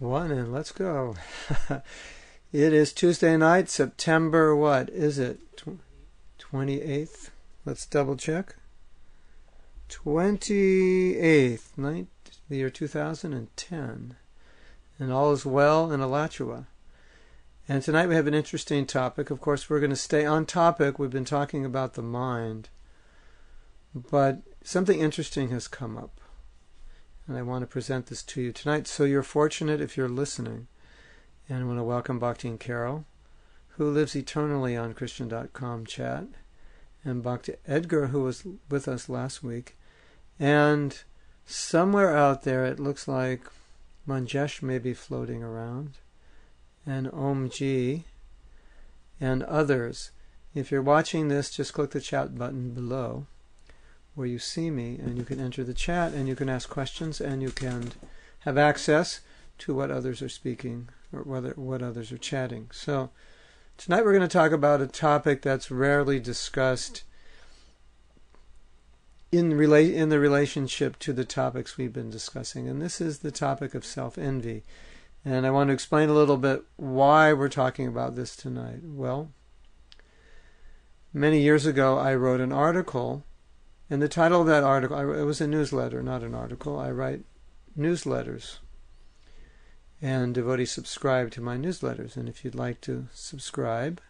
One and let's go. It is Tuesday night, September, what is it? 28th? Let's double check. 28th, the year 2010. And all is well in Alachua. And tonight we have an interesting topic. Of course, we're going to stay on topic. We've been talking about the mind. But something interesting has come up. And I want to present this to you tonight. So you're fortunate if you're listening. And I want to welcome Bhakti and Carol, who lives eternally on Christian.com chat. And Bhakti Edgar, who was with us last week. And somewhere out there, it looks like Manjesh may be floating around. And Om Ji. And others. If you're watching this, just click the chat button below, where you see me, and you can enter the chat, and you can ask questions, and you can have access to what others are speaking, or what others are chatting. So tonight we're going to talk about a topic that's rarely discussed in the relationship to the topics we've been discussing, and this is the topic of self-envy. And I want to explain a little bit why we're talking about this tonight. Well, many years ago I wrote an article. And the title of that article, it was a newsletter, not an article. I write newsletters. And devotees subscribe to my newsletters. And if you'd like to subscribe,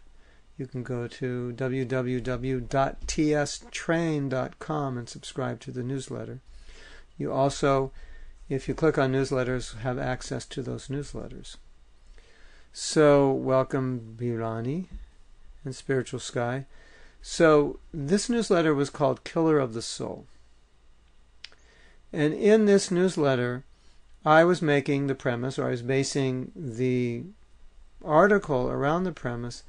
you can go to www.tstrain.com and subscribe to the newsletter. You also, if you click on newsletters, have access to those newsletters. So, welcome Birani and Spiritual Sky. So this newsletter was called Killer of the Soul. And in this newsletter, I was making the premise, or I was basing the article around the premise,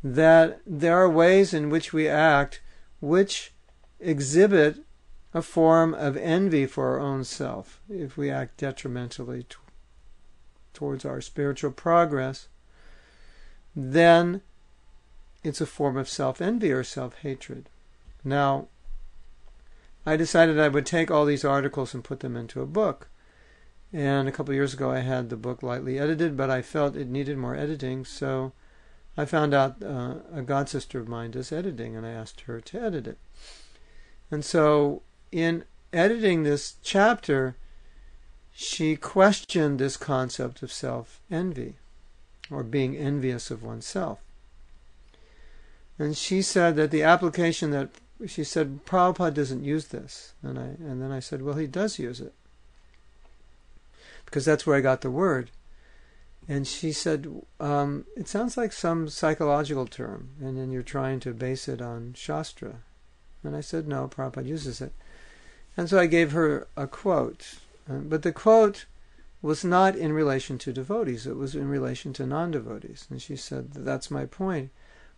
that there are ways in which we act which exhibit a form of envy for our own self. If we act detrimentally towards our spiritual progress, then it's a form of self-envy or self-hatred. Now, I decided I would take all these articles and put them into a book. And a couple of years ago I had the book lightly edited, but I felt it needed more editing, so I found out a god sister of mine does editing, and I asked her to edit it. And so in editing this chapter, she questioned this concept of self-envy, or being envious of oneself. And she said that the application that, she said, Prabhupada doesn't use this. And then I said, well, he does use it. Because that's where I got the word. And she said, it sounds like some psychological term, and then you're trying to base it on Shastra. And I said, no, Prabhupada uses it. And so I gave her a quote. But the quote was not in relation to devotees. It was in relation to non-devotees. And she said, that's my point.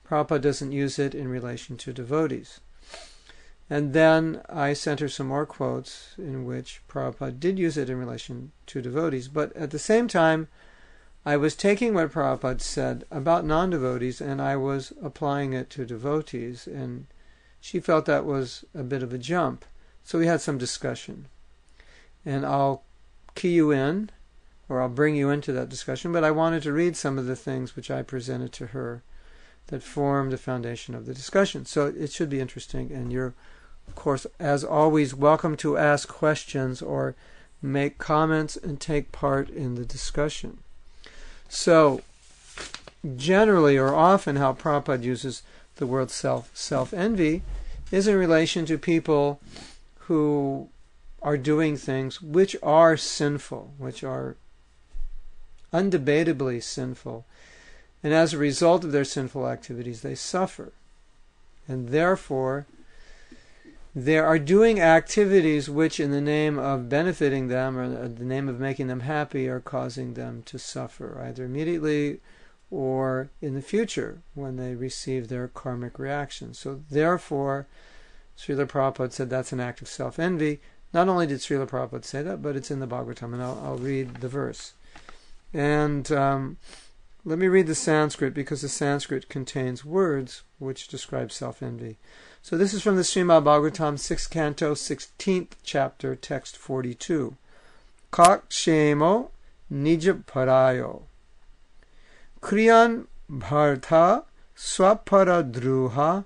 Prabhupada doesn't use it in relation to devotees. And then I sent her some more quotes in which Prabhupada did use it in relation to devotees. But at the same time, I was taking what Prabhupada said about non-devotees and I was applying it to devotees. And she felt that was a bit of a jump. So we had some discussion. And I'll key you in, or I'll bring you into that discussion. But I wanted to read some of the things which I presented to her that form the foundation of the discussion. So it should be interesting, and you're, of course, as always, welcome to ask questions or make comments and take part in the discussion. So, generally or often how Prabhupada uses the word self-envy is in relation to people who are doing things which are sinful, which are undebatably sinful. And as a result of their sinful activities, they suffer. And therefore, they are doing activities which, in the name of benefiting them, or the name of making them happy, are causing them to suffer, either immediately or in the future, when they receive their karmic reaction. So therefore, Srila Prabhupada said that's an act of self-envy. Not only did Srila Prabhupada say that, but it's in the Bhagavatam, and I'll read the verse. And let me read the Sanskrit, because the Sanskrit contains words which describe self-envy. So this is from the Srimad Bhagavatam, 6th Canto, 16th chapter, text 42. Kakshemo nij parayo. Kriyan bharta swapara druha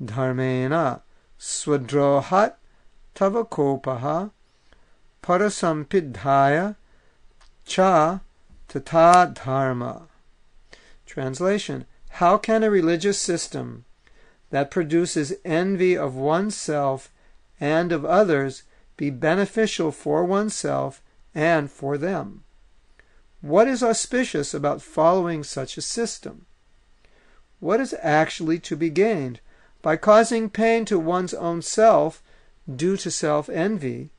dharmena swadrohat tavakopaha parasampidhaya cha tata dharma. Translation: how can a religious system that produces envy of oneself and of others be beneficial for oneself and for them? What is auspicious about following such a system? What is actually to be gained by causing pain to one's own self due to self-envy,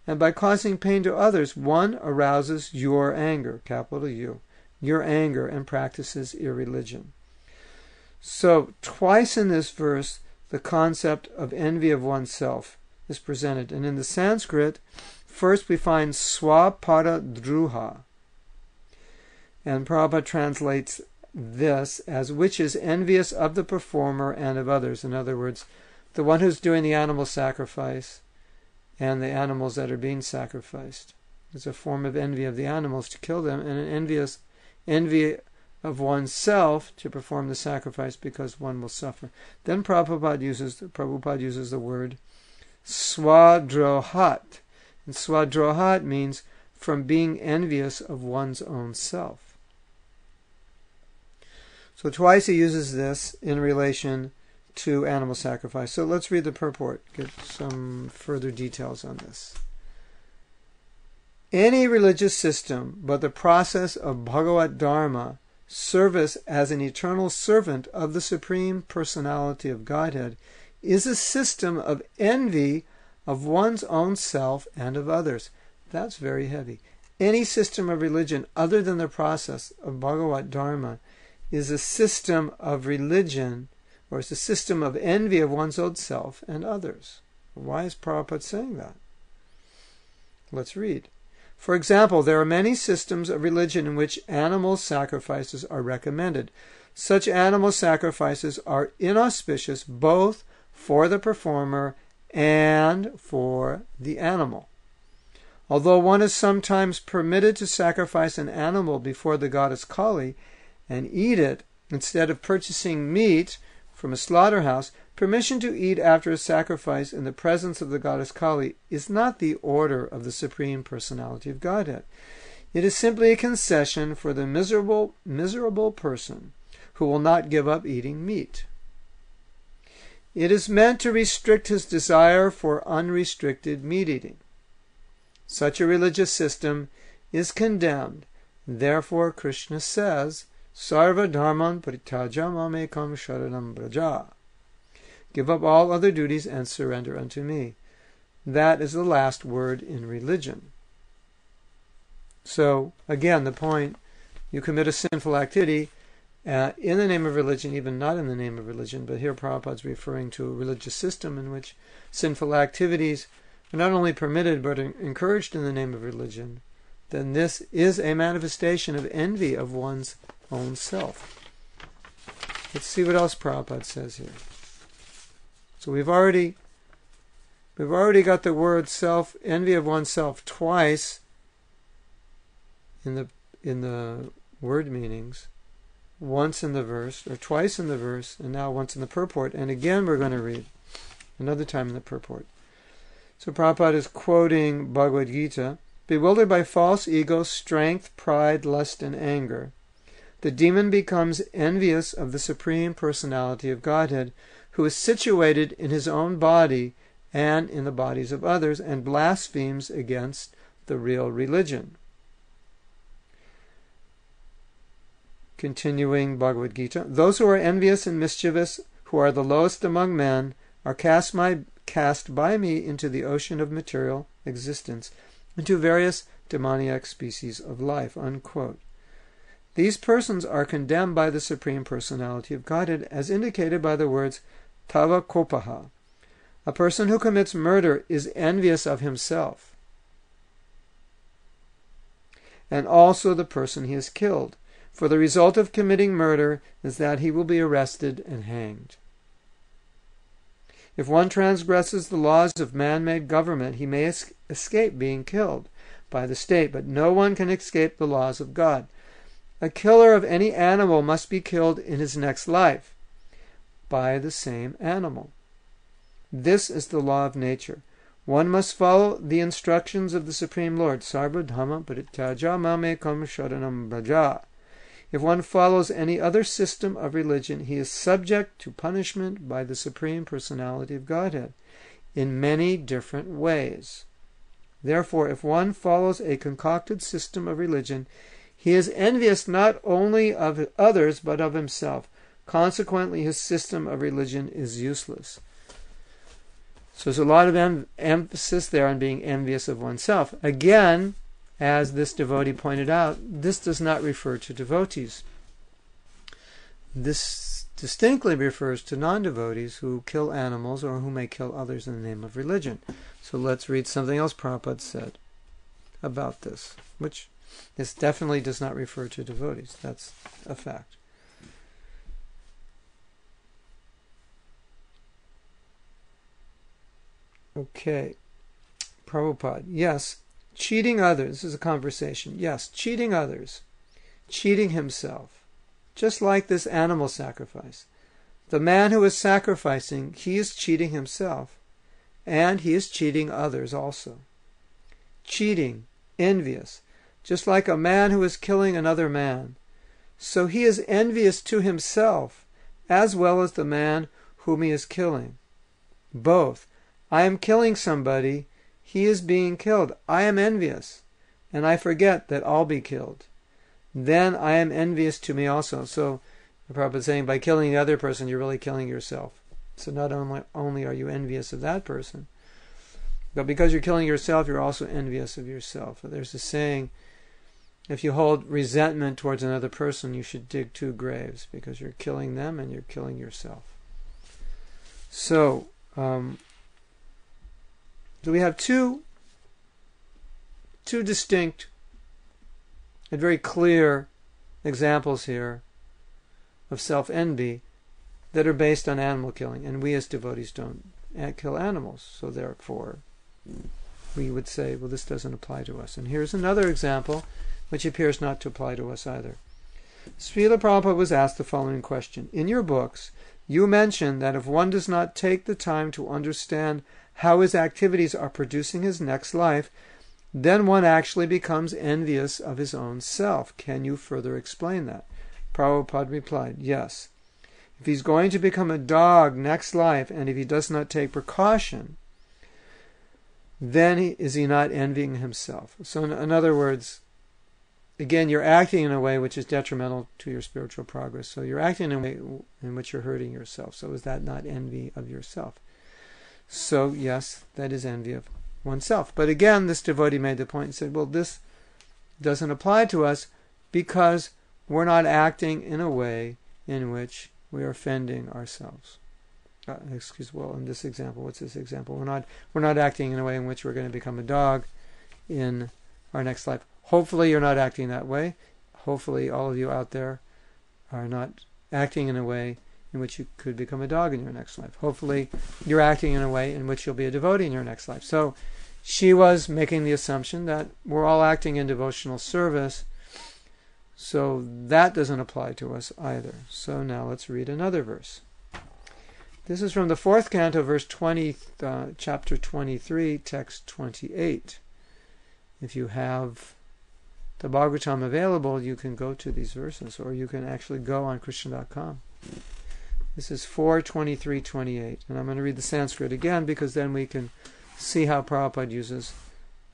and by causing pain to others one arouses your anger, capital U, your anger, and practices irreligion. So twice in this verse the concept of envy of oneself is presented. And in the Sanskrit, first we find swapada druha. And Prabhupada translates this as which is envious of the performer and of others. In other words, the one who's doing the animal sacrifice and the animals that are being sacrificed. It's a form of envy of the animals to kill them, and an envy of oneself to perform the sacrifice because one will suffer. Then Prabhupada uses the word swadrohat. And swadrohat means from being envious of one's own self. So twice he uses this in relation to animal sacrifice. So let's read the purport, get some further details on this. Any religious system but the process of Bhagavad Dharma, service as an eternal servant of the Supreme Personality of Godhead, is a system of envy of one's own self and of others. That's very heavy. Any system of religion other than the process of Bhagavad Dharma is a system of religion, or it's a system of envy of one's own self and others. Why is Prabhupada saying that? Let's read. For example, there are many systems of religion in which animal sacrifices are recommended. Such animal sacrifices are inauspicious both for the performer and for the animal. Although one is sometimes permitted to sacrifice an animal before the goddess Kali and eat it instead of purchasing meat from a slaughterhouse, permission to eat after a sacrifice in the presence of the goddess Kali is not the order of the Supreme Personality of Godhead. It is simply a concession for the miserable person who will not give up eating meat. It is meant to restrict his desire for unrestricted meat eating. Such a religious system is condemned. Therefore, Krishna says, Sarva dharman paritaja mamekam sharanam braja. Give up all other duties and surrender unto me. That is the last word in religion. So, again, the point, you commit a sinful activity in the name of religion, even not in the name of religion, but here Prabhupada is referring to a religious system in which sinful activities are not only permitted but encouraged in the name of religion, then this is a manifestation of envy of one's own self. Let's see what else Prabhupada says here. So we've already got the word self, envy of oneself, twice in the word meanings, once in the verse, or twice in the verse, and now once in the purport. And again we're going to read another time in the purport. So Prabhupada is quoting Bhagavad Gita. Bewildered by false ego, strength, pride, lust, and anger, the demon becomes envious of the Supreme Personality of Godhead, who is situated in his own body and in the bodies of others, and blasphemes against the real religion. Continuing Bhagavad Gita, those who are envious and mischievous, who are the lowest among men, are cast by me into the ocean of material existence, into various demoniac species of life. Unquote. These persons are condemned by the Supreme Personality of Godhead, as indicated by the words Tava Kopaha. A person who commits murder is envious of himself, and also the person he has killed, for the result of committing murder is that he will be arrested and hanged. If one transgresses the laws of man-made government, he may escape being killed, by the state, but no one can escape the laws of God. A killer of any animal must be killed in his next life by the same animal. This is the law of nature. One must follow the instructions of the Supreme Lord. Sarva dhamma parityaja mamekam sharanam braja. If one follows any other system of religion, he is subject to punishment by the Supreme Personality of Godhead in many different ways. Therefore, if one follows a concocted system of religion, he is envious not only of others but of himself. Consequently, his system of religion is useless. So there's a lot of emphasis there on being envious of oneself. Again, as this devotee pointed out, this does not refer to devotees. This distinctly refers to non-devotees who kill animals or who may kill others in the name of religion. So let's read something else Prabhupada said about this, which this definitely does not refer to devotees. That's a fact. Okay. Prabhupada. Yes, cheating others. This is a conversation. Yes, cheating others. Cheating himself. Just like this animal sacrifice. The man who is sacrificing, he is cheating himself. And he is cheating others also. Cheating, envious. Just like a man who is killing another man. So he is envious to himself, as well as the man whom he is killing. Both. I am killing somebody, he is being killed. I am envious, and I forget that I'll be killed. Then I am envious to me also. So, the Prabhupada is saying, by killing the other person, you're really killing yourself. So not only are you envious of that person, but because you're killing yourself, you're also envious of yourself. There's a saying, if you hold resentment towards another person, you should dig 2 graves, because you're killing them and you're killing yourself. So we have two distinct and very clear examples here of self-envy that are based on animal killing. And we as devotees don't kill animals. So therefore, we would say, well, this doesn't apply to us. And here's another example which appears not to apply to us either. Srila Prabhupada was asked the following question. In your books, you mention that if one does not take the time to understand how his activities are producing his next life, then one actually becomes envious of his own self. Can you further explain that? Prabhupada replied, yes. If he's going to become a dog next life, and if he does not take precaution, then is he not envying himself? So in other words, again, you're acting in a way which is detrimental to your spiritual progress. So you're acting in a way in which you're hurting yourself. So is that not envy of yourself? So yes, that is envy of oneself. But again, this devotee made the point and said, well, this doesn't apply to us because we're not acting in a way in which we are offending ourselves. In this example, what's this example? We're not acting in a way in which we're going to become a dog in our next life. Hopefully you're not acting that way. Hopefully all of you out there are not acting in a way in which you could become a dog in your next life. Hopefully you're acting in a way in which you'll be a devotee in your next life. So she was making the assumption that we're all acting in devotional service, so that doesn't apply to us either. So now let's read another verse. This is from the 4th canto, verse 20, chapter 23, text 28. If you have the Bhagavatam available, you can go to these verses, or you can actually go on Krishna.com. This is 4:23:28, and I'm going to read the Sanskrit again because then we can see how Prabhupada uses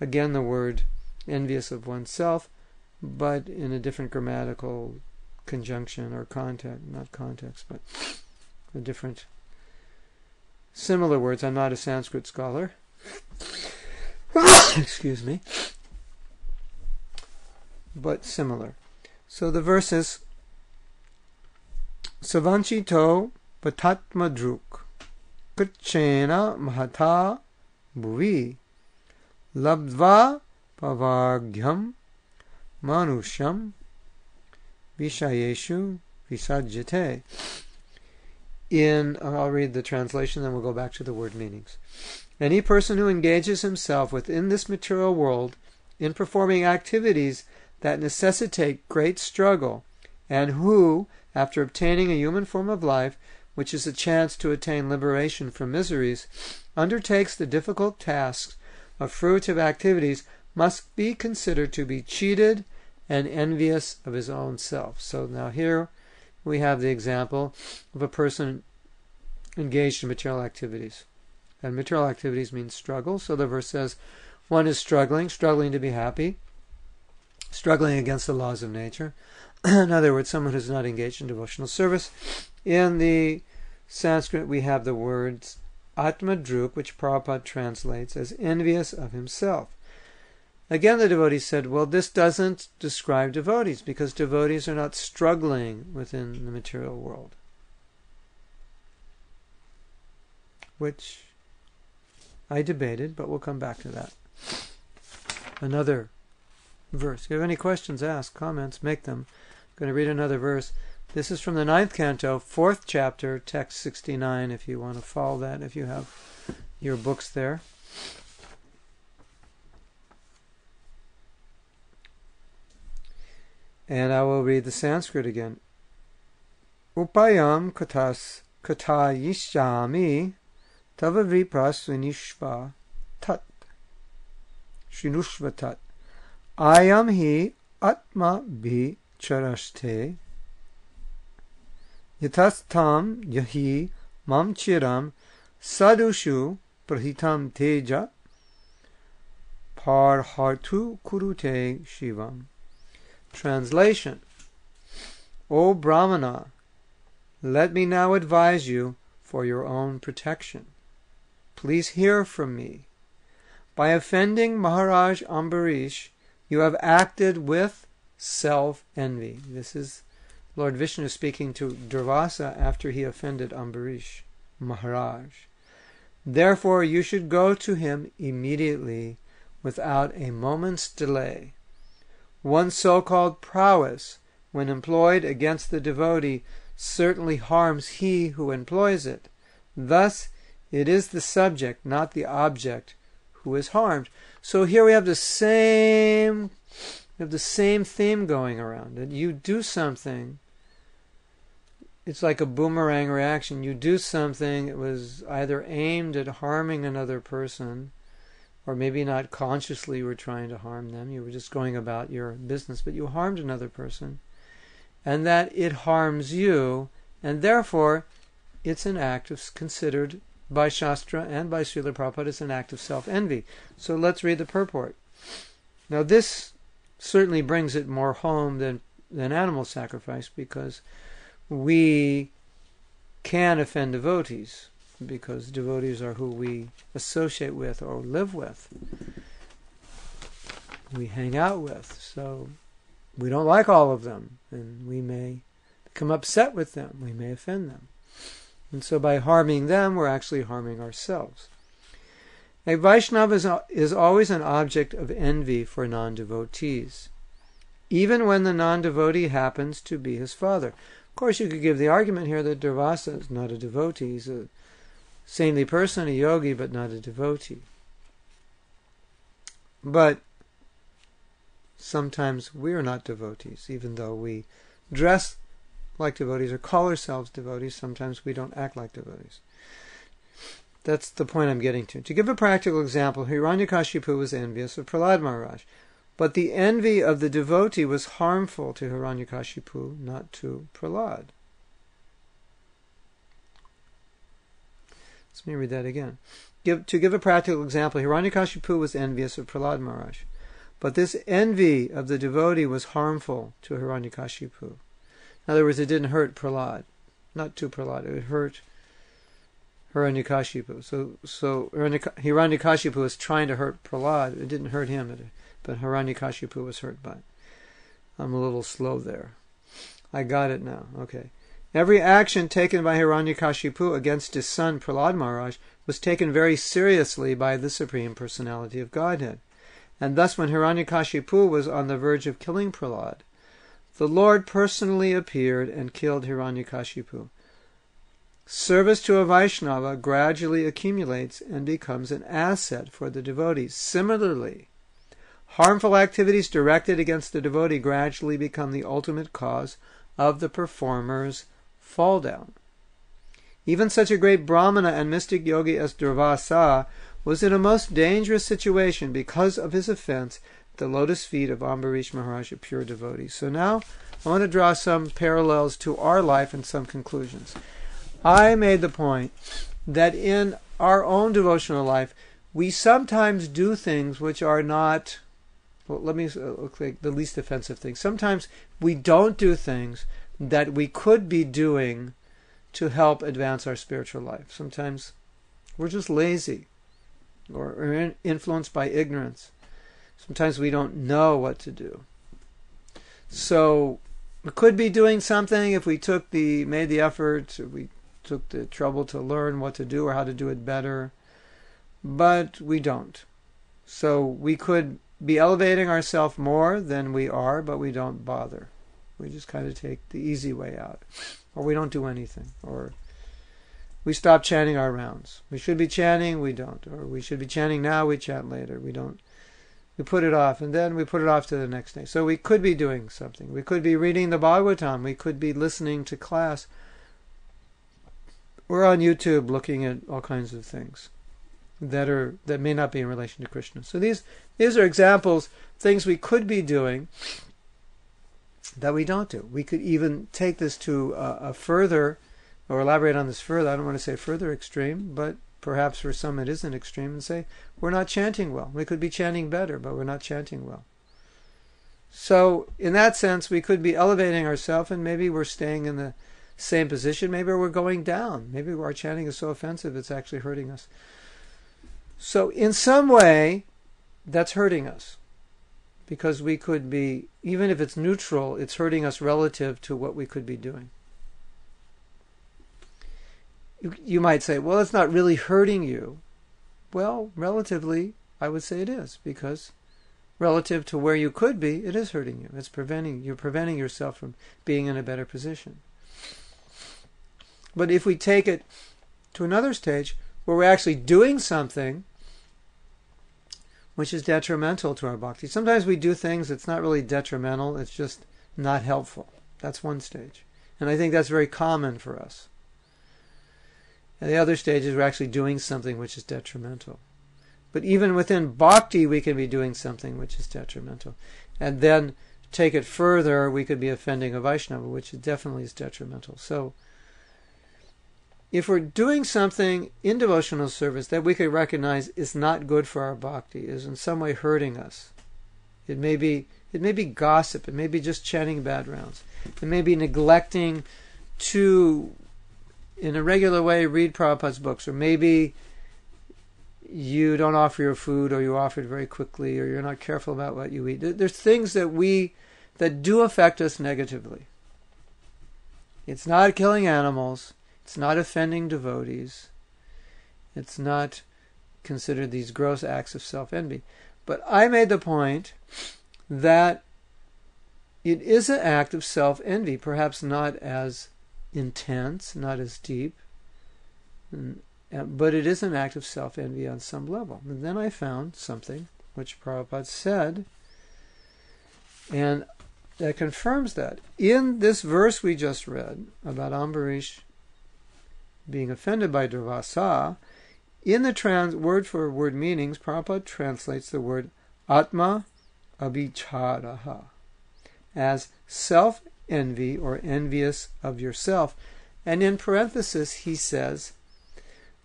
again the word envious of oneself, but in a different grammatical conjunction or context, not context, but a different similar words. I'm not a Sanskrit scholar. Excuse me. But similar. So the verse is Savanchito patatmadruk kachena mahata bhuvi labdva pavagyam manusham vishayeshu visajyate. I'll read the translation, then we'll go back to the word meanings. Any person who engages himself within this material world in performing activities that necessitate great struggle, and who, after obtaining a human form of life, which is a chance to attain liberation from miseries, undertakes the difficult tasks of fruitive activities, must be considered to be cheated and envious of his own self. So now here we have the example of a person engaged in material activities. And material activities means struggle. So the verse says, one is struggling to be happy, struggling against the laws of nature. In other words, someone who's not engaged in devotional service. In the Sanskrit, we have the words Atmadruk, which Prabhupada translates as envious of himself. Again, the devotee said, well, this doesn't describe devotees, because devotees are not struggling within the material world. Which I debated, but we'll come back to that. Another verse. If you have any questions, ask, comments, make them. I'm going to read another verse. This is from the 9th canto, 4th chapter, text 69, if you want to follow that, if you have your books there. And I will read the Sanskrit again. Upayam katayishyami tava viprasvinishva tat shrinushva tat ayam hi atma bhi charaste yatastam yahi mam chiram sadushu prahitam teja parhartu kurute shivam. Translation. O Brahmana, let me now advise you for your own protection. Please hear from me. By offending Maharaj Ambarish, you have acted with self-envy. This is Lord Vishnu speaking to Durvasa after he offended Ambarish Maharaj. Therefore, you should go to him immediately without a moment's delay. One's so-called prowess, when employed against the devotee, certainly harms he who employs it. Thus, it is the subject, not the object, who is harmed. So here we have the same theme going around. That you do something, it's like a boomerang reaction. You do something, it was either aimed at harming another person, or maybe not consciously were trying to harm them. You were just going about your business, but you harmed another person. And that it harms you, and therefore it's an act of, considered by Shastra and by Srila Prabhupada, as an act of self-envy. So let's read the purport. Now this certainly brings it more home than animal sacrifice, because we can offend devotees, because devotees are who we associate with or live with, we hang out with. So we don't like all of them, and we may become upset with them, we may offend them. And so by harming them, we're actually harming ourselves. A Vaishnava is always an object of envy for non-devotees, even when the non-devotee happens to be his father. Of course, you could give the argument here that Durvasa is not a devotee. He's a saintly person, a yogi, but not a devotee. But sometimes we are not devotees, even though we dress like devotees or call ourselves devotees. Sometimes we don't act like devotees. That's the point I'm getting to. To give a practical example, Hiranyakashipu was envious of Prahlad Maharaj, but the envy of the devotee was harmful to Hiranyakashipu, not to Prahlad. Let me read that again. To give a practical example, Hiranyakashipu was envious of Prahlad Maharaj, but this envy of the devotee was harmful to Hiranyakashipu. In other words, it didn't hurt Prahlad, not to Prahlad, it hurt Hiranyakashipu. So Hiranyakashipu was trying to hurt Prahlad. It didn't hurt him, but Hiranyakashipu was hurt by it. I'm a little slow there. I got it now. Okay. Every action taken by Hiranyakashipu against his son Prahlad Maharaj was taken very seriously by the Supreme Personality of Godhead. And thus when Hiranyakashipu was on the verge of killing Prahlad, the Lord personally appeared and killed Hiranyakashipu. Service to a Vaishnava gradually accumulates and becomes an asset for the devotees. Similarly, Harmful activities directed against the devotee gradually become the ultimate cause of the performer's fall down. Even such a great Brahmana and mystic yogi as Durvasa was in a most dangerous situation because of his offense at the lotus feet of Ambarish Maharaj, a pure devotee. So now I want to draw some parallels to our life and some conclusions. I made the point that in our own devotional life, we sometimes do things which are not, well, let me look like the least offensive things. Sometimes we don't do things that we could be doing to help advance our spiritual life. Sometimes we're just lazy or influenced by ignorance. Sometimes we don't know what to do. So we could be doing something if we made the effort, if we took the trouble to learn what to do or how to do it better, but we don't. So we could be elevating ourselves more than we are, but we don't bother. We just kind of take the easy way out. Or we don't do anything. Or we stop chanting our rounds. We should be chanting, we don't. Or we should be chanting now, we chant later. We don't. We put it off, and then we put it off to the next day. So we could be doing something. We could be reading the Bhagavatam. We could be listening to class. We're on YouTube looking at all kinds of things that may not be in relation to Krishna. So these are examples, things we could be doing that we don't do. We could even take this to a further, or elaborate on this further, I don't want to say further extreme, but perhaps for some it isn't extreme, and say, we're not chanting well. We could be chanting better, but we're not chanting well. So, in that sense, we could be elevating ourselves, and maybe we're staying in the same position. Maybe we're going down. Maybe our chanting is so offensive it's actually hurting us. So, in some way, that's hurting us. Because we could be, even if it's neutral, it's hurting us relative to what we could be doing. You might say, well, it's not really hurting you. Well, relatively, I would say it is, because relative to where you could be, it is hurting you. You're preventing yourself from being in a better position. But if we take it to another stage, where we're actually doing something which is detrimental to our bhakti. Sometimes we do things that's not really detrimental, it's just not helpful. That's one stage. And I think that's very common for us. And the other stage is we're actually doing something which is detrimental. But even within bhakti, we can be doing something which is detrimental. And then take it further, we could be offending a Vaishnava, which definitely is detrimental. So, if we're doing something in devotional service that we could recognize is not good for our bhakti, is in some way hurting us, it may be gossip, it may be just chanting bad rounds, it may be neglecting to, in a regular way, read Prabhupada's books, or maybe you don't offer your food, or you offer it very quickly, or you're not careful about what you eat. There's things that do affect us negatively. It's not killing animals. It's not offending devotees. It's not considered these gross acts of self-envy. But I made the point that it is an act of self-envy, perhaps not as intense, not as deep, but it is an act of self-envy on some level. And then I found something which Prabhupada said, and that confirms that. In this verse we just read about Ambarish being offended by Durvasa, in the word-for-word meanings, Prabhupada translates the word Atma Abhicharaha as self-envy or envious of yourself. And in parenthesis he says,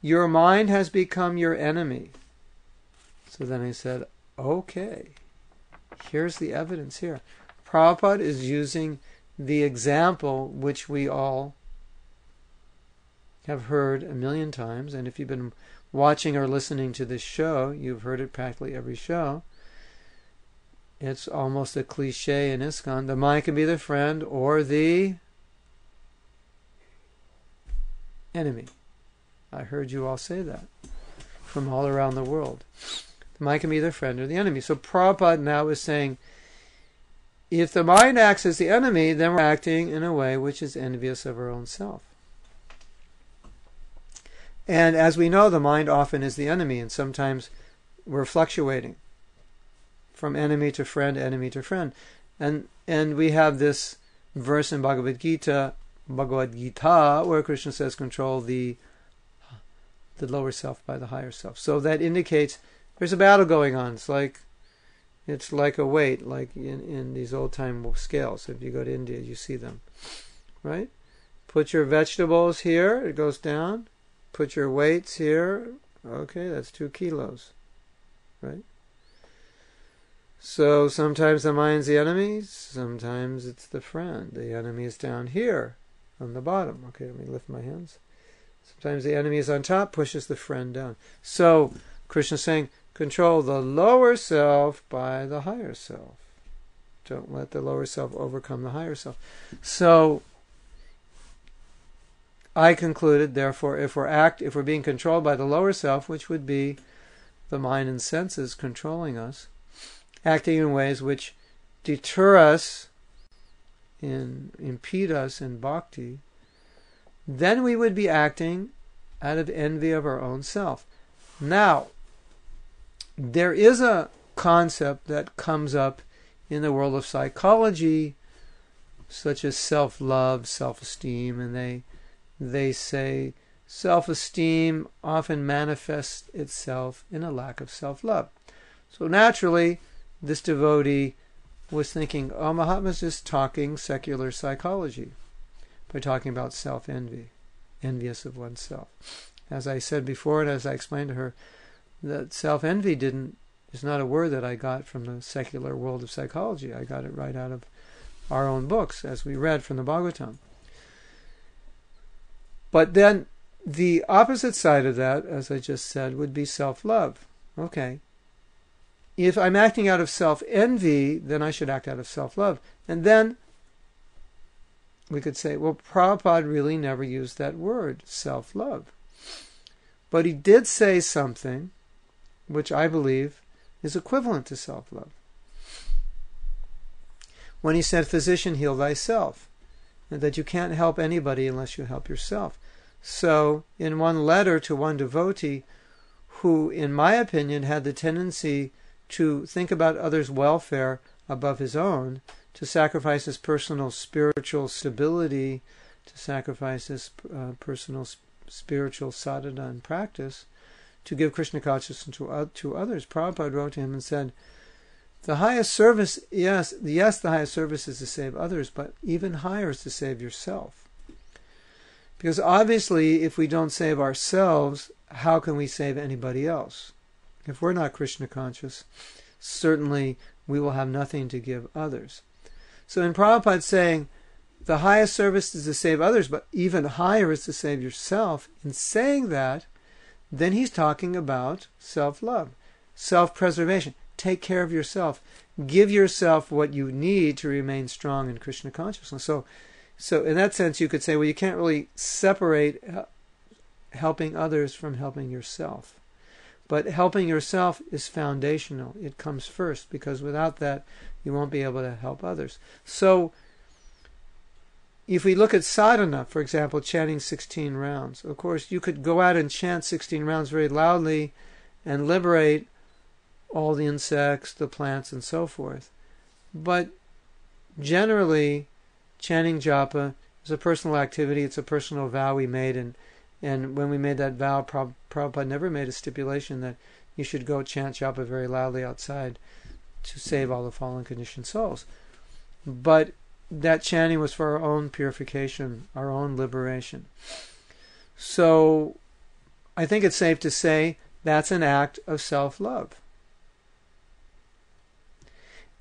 your mind has become your enemy. So then I said, okay, here's the evidence here. Prabhupada is using the example which we all have heard a million times, and if you've been watching or listening to this show, you've heard it practically every show. It's almost a cliche in ISKCON. The mind can be the friend or the enemy. I heard you all say that from all around the world. The mind can be the friend or the enemy. So Prabhupada now is saying, if the mind acts as the enemy, then we're acting in a way which is envious of our own self. And as we know, the mind often is the enemy, and sometimes we're fluctuating from enemy to friend, enemy to friend. And we have this verse in Bhagavad Gita, where Krishna says, control the lower self by the higher self. So that indicates there's a battle going on. It's like a weight, like in these old-time scales. If you go to India, you see them, right? Put your vegetables here, it goes down. Put your weights here. Okay, that's 2 kilos, right? So sometimes the mind's the enemy, sometimes it's the friend. The enemy is down here on the bottom. Okay, let me lift my hands. Sometimes the enemy is on top, pushes the friend down. So Krishna's saying, control the lower self by the higher self. Don't let the lower self overcome the higher self. So I concluded, therefore, if we're being controlled by the lower self, which would be the mind and senses controlling us, acting in ways which deter us and impede us in bhakti, then we would be acting out of envy of our own self. Now, there is a concept that comes up in the world of psychology, such as self-love, self-esteem, and they say self-esteem often manifests itself in a lack of self-love. So naturally, this devotee was thinking, oh, Mahatma's just talking secular psychology by talking about self-envy, envious of oneself. As I said before, and as I explained to her, that self-envy is not a word that I got from the secular world of psychology. I got it right out of our own books, as we read from the Bhagavatam. But then the opposite side of that, as I just said, would be self-love. Okay. If I'm acting out of self-envy, then I should act out of self-love. And then we could say, well, Prabhupada really never used that word, self-love. But he did say something which I believe is equivalent to self-love. When he said, physician, heal thyself, and that you can't help anybody unless you help yourself. So, in one letter to one devotee who, in my opinion, had the tendency to think about others' welfare above his own, to sacrifice his personal spiritual stability, to sacrifice his personal spiritual sadhana and practice, to give Krishna consciousness to others, Prabhupada wrote to him and said, the highest service, yes, the highest service is to save others, but even higher is to save yourself. Because obviously, if we don't save ourselves, how can we save anybody else? If we're not Krishna conscious, certainly we will have nothing to give others. So in Prabhupada saying, the highest service is to save others, but even higher is to save yourself, in saying that, then he's talking about self-love, self-preservation. Take care of yourself. Give yourself what you need to remain strong in Krishna consciousness. So in that sense, you could say, well, you can't really separate helping others from helping yourself. But helping yourself is foundational. It comes first, because without that, you won't be able to help others. So if we look at sadhana, for example, chanting 16 rounds, of course, you could go out and chant 16 rounds very loudly and liberate all the insects, the plants, and so forth. But generally, chanting japa is a personal activity. It's a personal vow we made, and when we made that vow, Prabhupada never made a stipulation that you should go chant japa very loudly outside to save all the fallen conditioned souls. But that chanting was for our own purification, our own liberation. So I think it's safe to say that's an act of self-love.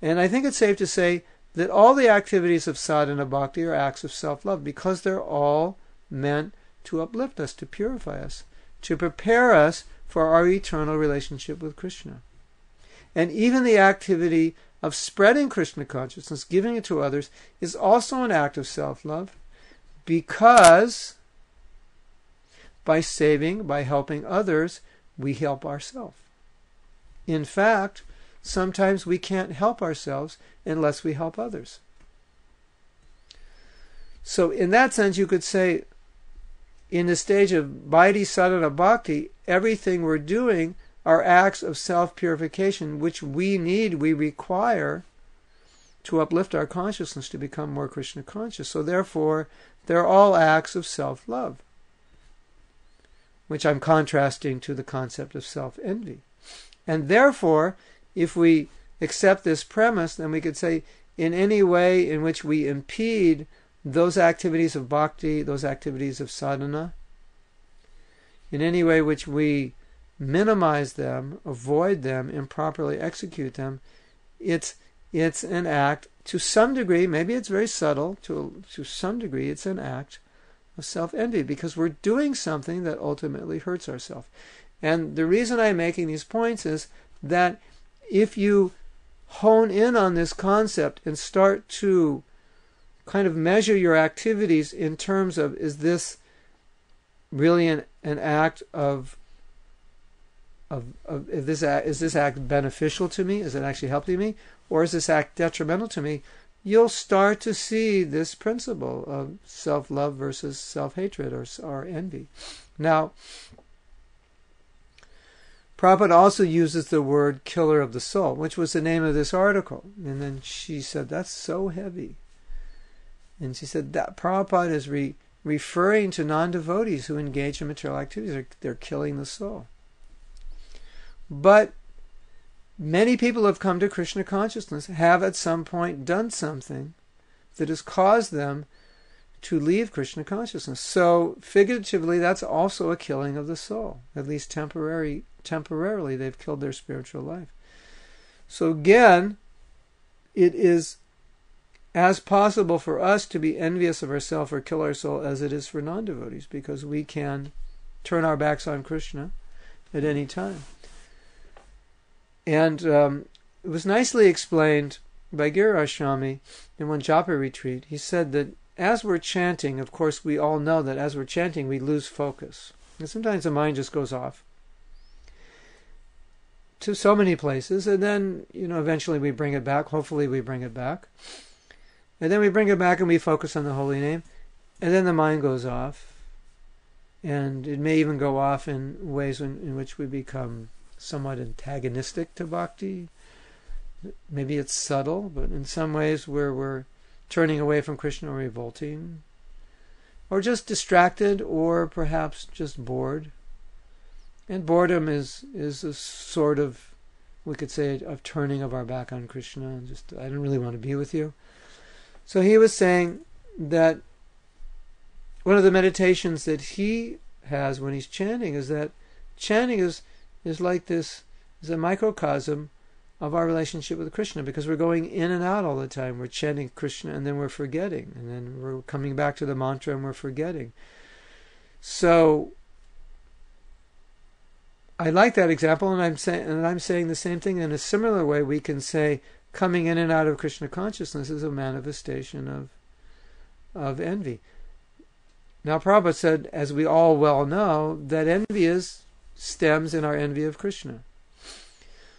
And I think it's safe to say that all the activities of sadhana bhakti are acts of self-love, because they're all meant to uplift us, to purify us, to prepare us for our eternal relationship with Krishna. And even the activity of spreading Krishna consciousness, giving it to others, is also an act of self-love, because by helping others, we help ourselves. In fact, sometimes we can't help ourselves unless we help others. So in that sense, you could say, in the stage of Vaidhi Sadhana Bhakti, everything we're doing are acts of self-purification, which we require to uplift our consciousness to become more Krishna conscious. So therefore, they're all acts of self-love, which I'm contrasting to the concept of self-envy. And therefore, if we accept this premise, then we could say, in any way in which we impede those activities of bhakti, those activities of sadhana, in any way which we minimize them, avoid them, improperly execute them, it's an act, to some degree, maybe it's very subtle, to some degree it's an act of self-envy, because we're doing something that ultimately hurts ourselves. And the reason I'm making these points is that if you hone in on this concept and start to kind of measure your activities in terms of, is this really an act is this act beneficial to me? Is it actually helping me? Or is this act detrimental to me? You'll start to see this principle of self-love versus self-hatred or envy. Now, Prabhupada also uses the word killer of the soul, which was the name of this article. And then she said, that's so heavy. And she said that Prabhupada is referring to non-devotees who engage in material activities. They're killing the soul. But many people who have come to Krishna consciousness have at some point done something that has caused them to leave Krishna consciousness. So figuratively, that's also a killing of the soul. At least temporarily, they've killed their spiritual life. So again, it is as possible for us to be envious of ourselves or kill our soul as it is for non-devotees, because we can turn our backs on Krishna at any time. And it was nicely explained by Giriraj Swami in one japa retreat. He said that as we're chanting, of course we all know that as we're chanting we lose focus. And sometimes the mind just goes off to so many places, and then eventually we bring it back. Hopefully we bring it back. And then we bring it back and we focus on the holy name. And then the mind goes off. And it may even go off in ways in which we become somewhat antagonistic to bhakti. Maybe it's subtle, but in some ways where we're turning away from Krishna or revolting, or just distracted, or perhaps just bored. And boredom is a sort of, we could say, of turning of our back on Krishna, and just, I don't really want to be with you. So he was saying that one of the meditations that he has when he's chanting is that chanting is like this, is a microcosm of our relationship with Krishna, because we're going in and out all the time. We're chanting Krishna and then we're forgetting, and then we're coming back to the mantra and we're forgetting. So I like that example, and I'm saying the same thing. In a similar way, we can say coming in and out of Krishna consciousness is a manifestation of envy. Now Prabhupada said, as we all well know, that envy stems in our envy of Krishna.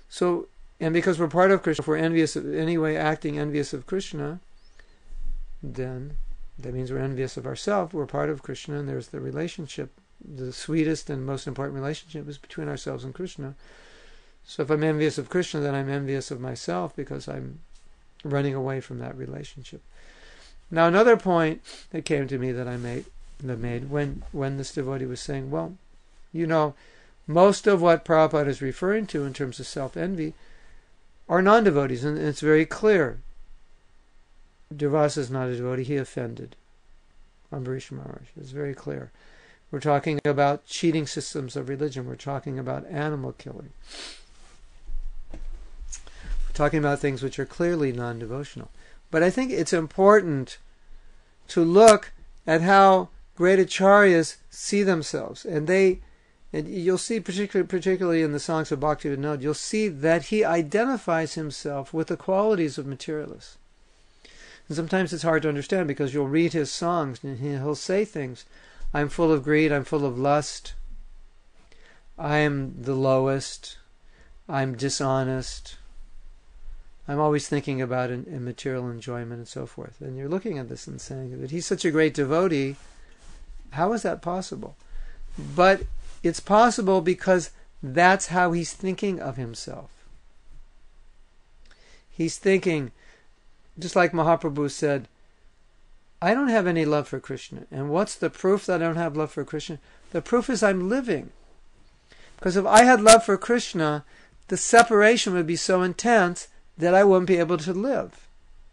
So, and because we're part of Krishna, if we're envious of anyway, acting envious of Krishna, then that means we're envious of ourselves. We're part of Krishna, and there's the relationship. The sweetest and most important relationship is between ourselves and Krishna. So if I'm envious of Krishna, then I'm envious of myself, because I'm running away from that relationship. Now another point that came to me that I made when this devotee was saying, well, most of what Prabhupada is referring to in terms of self-envy are non-devotees, and it's very clear. Durvasa is not a devotee, he offended Ambarish Maharaj. It's very clear. We're talking about cheating systems of religion. We're talking about animal killing. We're talking about things which are clearly non-devotional. But I think it's important to look at how great acharyas see themselves, and you'll see particularly in the songs of Bhaktivinoda, you'll see that he identifies himself with the qualities of materialists. And sometimes it's hard to understand, because you'll read his songs and he'll say things. I'm full of greed, I'm full of lust, I'm the lowest, I'm dishonest, I'm always thinking about material enjoyment and so forth. And you're looking at this and saying that he's such a great devotee, how is that possible? But it's possible because that's how he's thinking of himself. He's thinking, just like Mahaprabhu said, I don't have any love for Krishna. And what's the proof that I don't have love for Krishna? The proof is I'm living. Because if I had love for Krishna, the separation would be so intense that I wouldn't be able to live.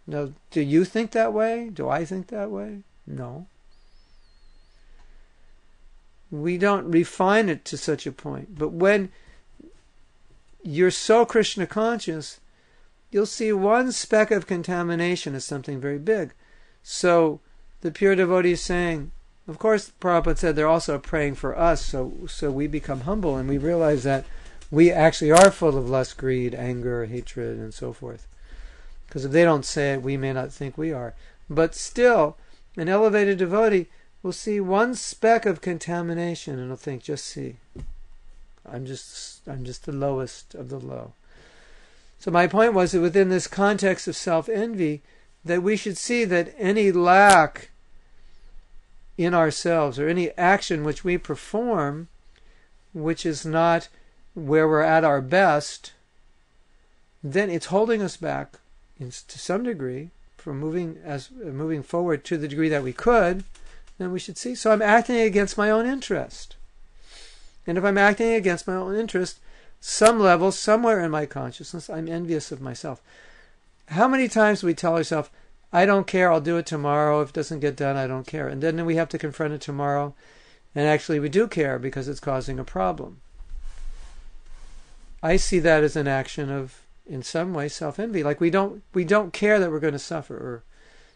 Now, do you think that way? Do I think that way? No. We don't refine it to such a point. But when you're so Krishna conscious, you'll see one speck of contamination as something very big. So the pure devotee is saying, of course, Prabhupada said they're also praying for us, so we become humble and we realize that we actually are full of lust, greed, anger, hatred, and so forth. Because if they don't say it, we may not think we are. But still, an elevated devotee will see one speck of contamination and will think, just see, I'm just the lowest of the low. So my point was that within this context of self-envy, that we should see that any lack in ourselves or any action which we perform, which is not where we're at our best, then it's holding us back to some degree from moving forward to the degree that we could. Then we should see. So I'm acting against my own interest. And if I'm acting against my own interest, some level, somewhere in my consciousness, I'm envious of myself. How many times do we tell ourselves, I don't care, I'll do it tomorrow. If it doesn't get done, I don't care. And then we have to confront it tomorrow. And actually we do care because it's causing a problem. I see that as an action of, in some way, self-envy. Like we don't care that we're going to suffer. Or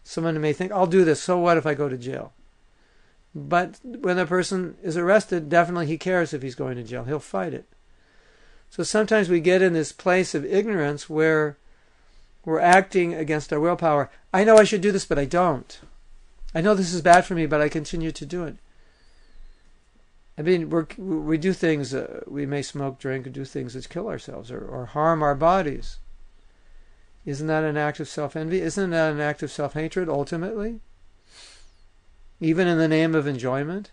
someone may think, I'll do this, so what if I go to jail? But when a person is arrested, definitely he cares if he's going to jail. He'll fight it. So sometimes we get in this place of ignorance where we're acting against our willpower. I know I should do this, but I don't. I know this is bad for me, but I continue to do it. I mean, we do things, we may smoke, drink, or do things that kill ourselves or harm our bodies. Isn't that an act of self-envy? Isn't that an act of self-hatred, ultimately? Even in the name of enjoyment?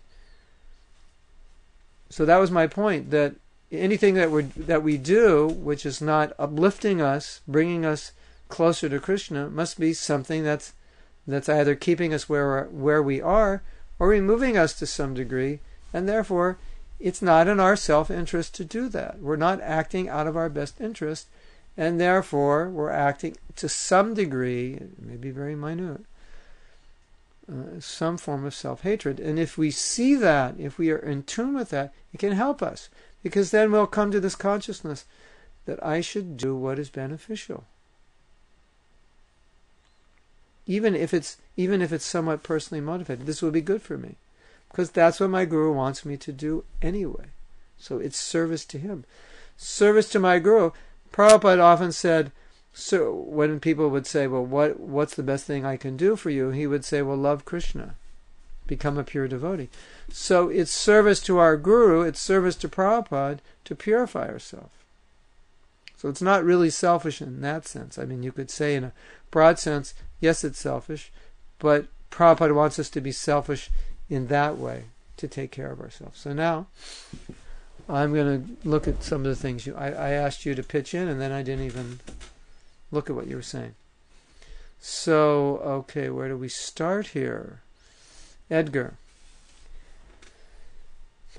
So that was my point, that anything that we do, which is not uplifting us, bringing us closer to Krishna, must be something that's either keeping us where we are, or removing us to some degree, and therefore it's not in our self-interest to do that. We're not acting out of our best interest, and therefore we're acting to some degree, it may be very minute, some form of self-hatred. And if we see that, if we are in tune with that, it can help us. Because then we'll come to this consciousness that I should do what is beneficial. Even if it's somewhat personally motivated, this will be good for me. Because that's what my guru wants me to do anyway. So it's service to him. Service to my guru. Prabhupada often said, so when people would say, well, what's the best thing I can do for you? He would say, well, love Krishna. Become a pure devotee. So it's service to our guru, it's service to Prabhupada to purify ourselves. So it's not really selfish in that sense. I mean, you could say in a broad sense, yes, it's selfish, but Prabhupada wants us to be selfish in that way, to take care of ourselves. So now, I'm going to look at some of the things I asked you to pitch in, and then I didn't even look at what you were saying. So, okay, where do we start here? Edgar.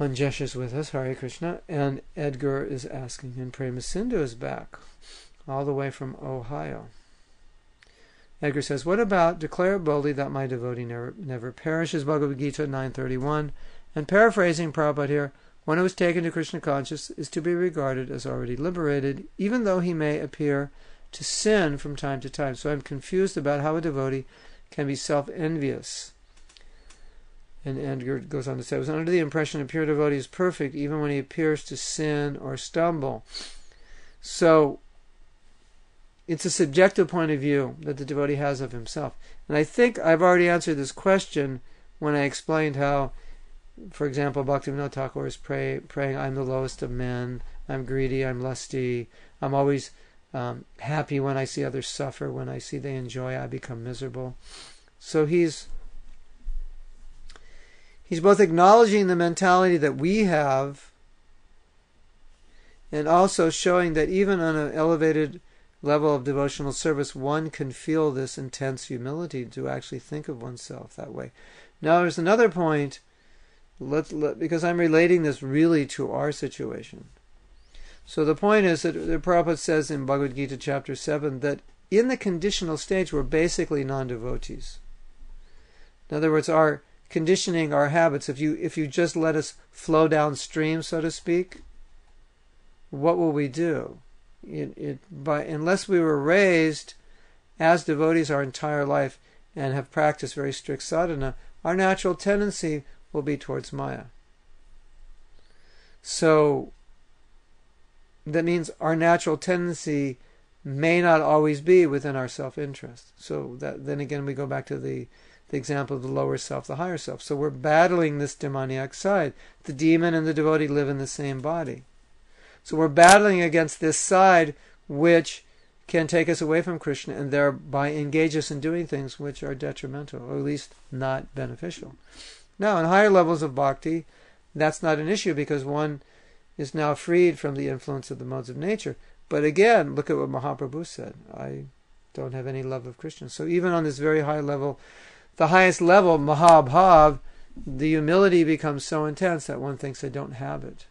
Manjesh is with us, Hare Krishna, and Edgar is asking, and Prema Sindhu is back, all the way from Ohio. Edgar says, what about declare boldly that my devotee never perishes, Bhagavad Gita 9:31, and paraphrasing Prabhupada here, one who is taken to Krishna conscious is to be regarded as already liberated, even though he may appear to sin from time to time. So I'm confused about how a devotee can be self-envious. And Edgar goes on to say, I was under the impression a pure devotee is perfect even when he appears to sin or stumble. So it's a subjective point of view that the devotee has of himself. And I think I've already answered this question when I explained how, for example, Bhaktivinoda Thakur is praying, I'm the lowest of men, I'm greedy, I'm lusty, I'm always happy when I see others suffer, when I see they enjoy, I become miserable. So he's both acknowledging the mentality that we have and also showing that even on an elevated level of devotional service, one can feel this intense humility to actually think of oneself that way. Now, there's another point, because I'm relating this really to our situation. So the point is that the Prabhupada says in Bhagavad Gita chapter 7 that in the conditional stage we're basically non-devotees. In other words, our conditioning, our habits, if you just let us flow downstream, so to speak, what will we do? Unless we were raised as devotees our entire life and have practiced very strict sadhana, our natural tendency will be towards Maya. So that means our natural tendency may not always be within our self-interest. So that then again we go back to the example of the lower self, the higher self. So we're battling this demoniac side. The demon and the devotee live in the same body. So we're battling against this side which can take us away from Krishna and thereby engage us in doing things which are detrimental, or at least not beneficial. Now, in higher levels of bhakti, that's not an issue because one is now freed from the influence of the modes of nature. But again, look at what Mahaprabhu said. I don't have any love of Krishna. So even on this very high level, the highest level, Mahabhav, the humility becomes so intense that one thinks I don't have it.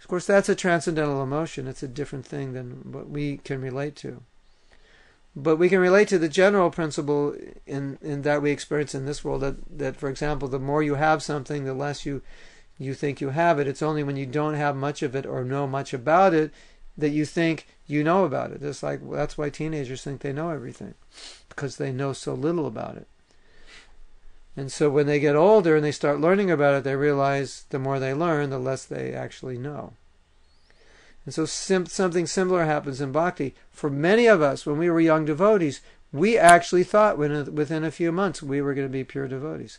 Of course, that's a transcendental emotion. It's a different thing than what we can relate to. But we can relate to the general principle in that we experience in this world, that, for example, the more you have something, the less you think you have it. It's only when you don't have much of it or know much about it that you think you know about it. It's like, well, that's why teenagers think they know everything, because they know so little about it. And so when they get older and they start learning about it, they realize the more they learn, the less they actually know. And so something similar happens in bhakti. For many of us, when we were young devotees, we actually thought within a few months we were going to be pure devotees.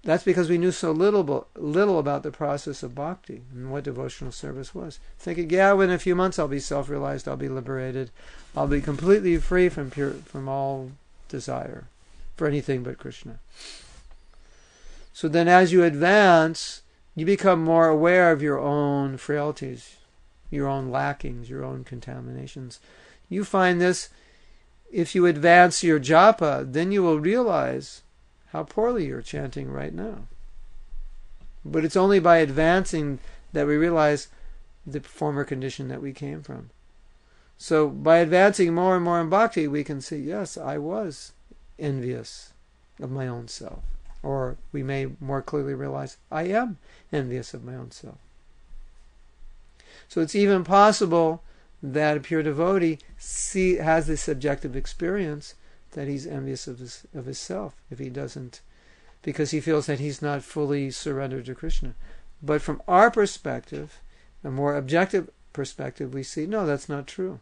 That's because we knew so little about the process of bhakti and what devotional service was. Thinking, yeah, within a few months I'll be self-realized, I'll be liberated, I'll be completely free from all desire for anything but Krishna. So then as you advance, you become more aware of your own frailties, your own lackings, your own contaminations. You find this, if you advance your japa, then you will realize how poorly you're chanting right now. But it's only by advancing that we realize the former condition that we came from. So by advancing more and more in bhakti, we can see, yes, I was envious of my own self. Or we may more clearly realize, I am envious of my own self. So it's even possible that a pure devotee has this subjective experience that he's envious of his self if he doesn't, because he feels that he's not fully surrendered to Krishna. But from our perspective, a more objective perspective, we see, no, that's not true.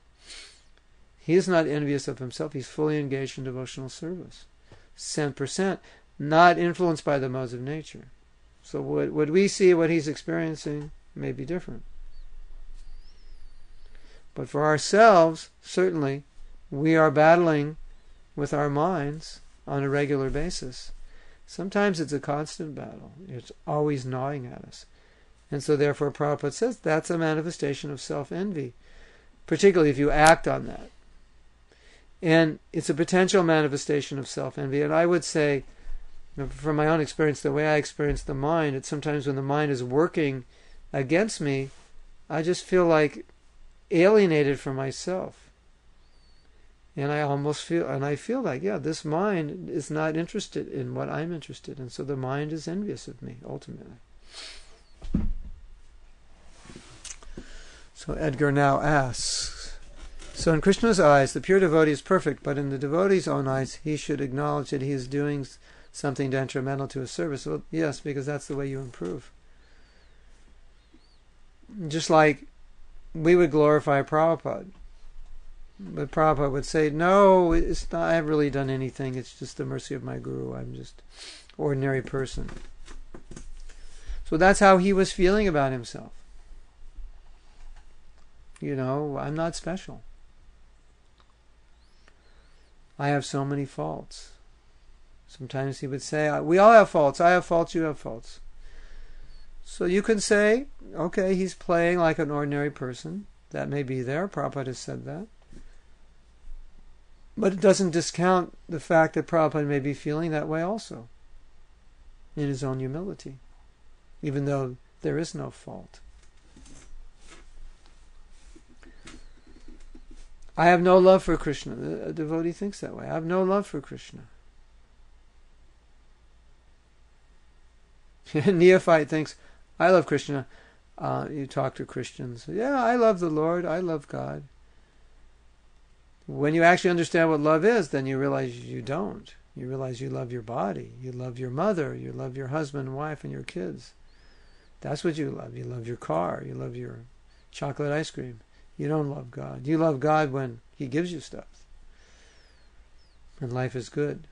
He is not envious of himself. He's fully engaged in devotional service. 100%. Not influenced by the modes of nature. So what we see, what he's experiencing, may be different. But for ourselves, certainly, we are battling with our minds on a regular basis. Sometimes it's a constant battle. It's always gnawing at us. And so therefore Prabhupada says that's a manifestation of self-envy, particularly if you act on that. And it's a potential manifestation of self-envy. And I would say, from my own experience, the way I experience the mind, it's sometimes when the mind is working against me, I just feel like alienated from myself. And I feel like, yeah, this mind is not interested in what I'm interested in. So the mind is envious of me, ultimately. So Edgar now asks, so in Krishna's eyes, the pure devotee is perfect, but in the devotee's own eyes, he should acknowledge that he is doing something detrimental to his service. Well, yes, because that's the way you improve. Just like we would glorify Prabhupada. But Prabhupada would say, no, it's not, I haven't really done anything. It's just the mercy of my guru. I'm just an ordinary person. So that's how he was feeling about himself. You know, I'm not special. I have so many faults. Sometimes he would say, we all have faults. I have faults, you have faults. So you can say, okay, he's playing like an ordinary person. That may be there. Prabhupada has said that. But it doesn't discount the fact that Prabhupada may be feeling that way also, in his own humility, even though there is no fault. I have no love for Krishna. A devotee thinks that way. I have no love for Krishna. A neophyte thinks, I love Krishna. You talk to Christians. Yeah, I love the Lord. I love God. When you actually understand what love is, then you realize you don't. You realize you love your body. You love your mother. You love your husband, wife, and your kids. That's what you love. You love your car. You love your chocolate ice cream. You don't love God. You love God when He gives you stuff. And life is good.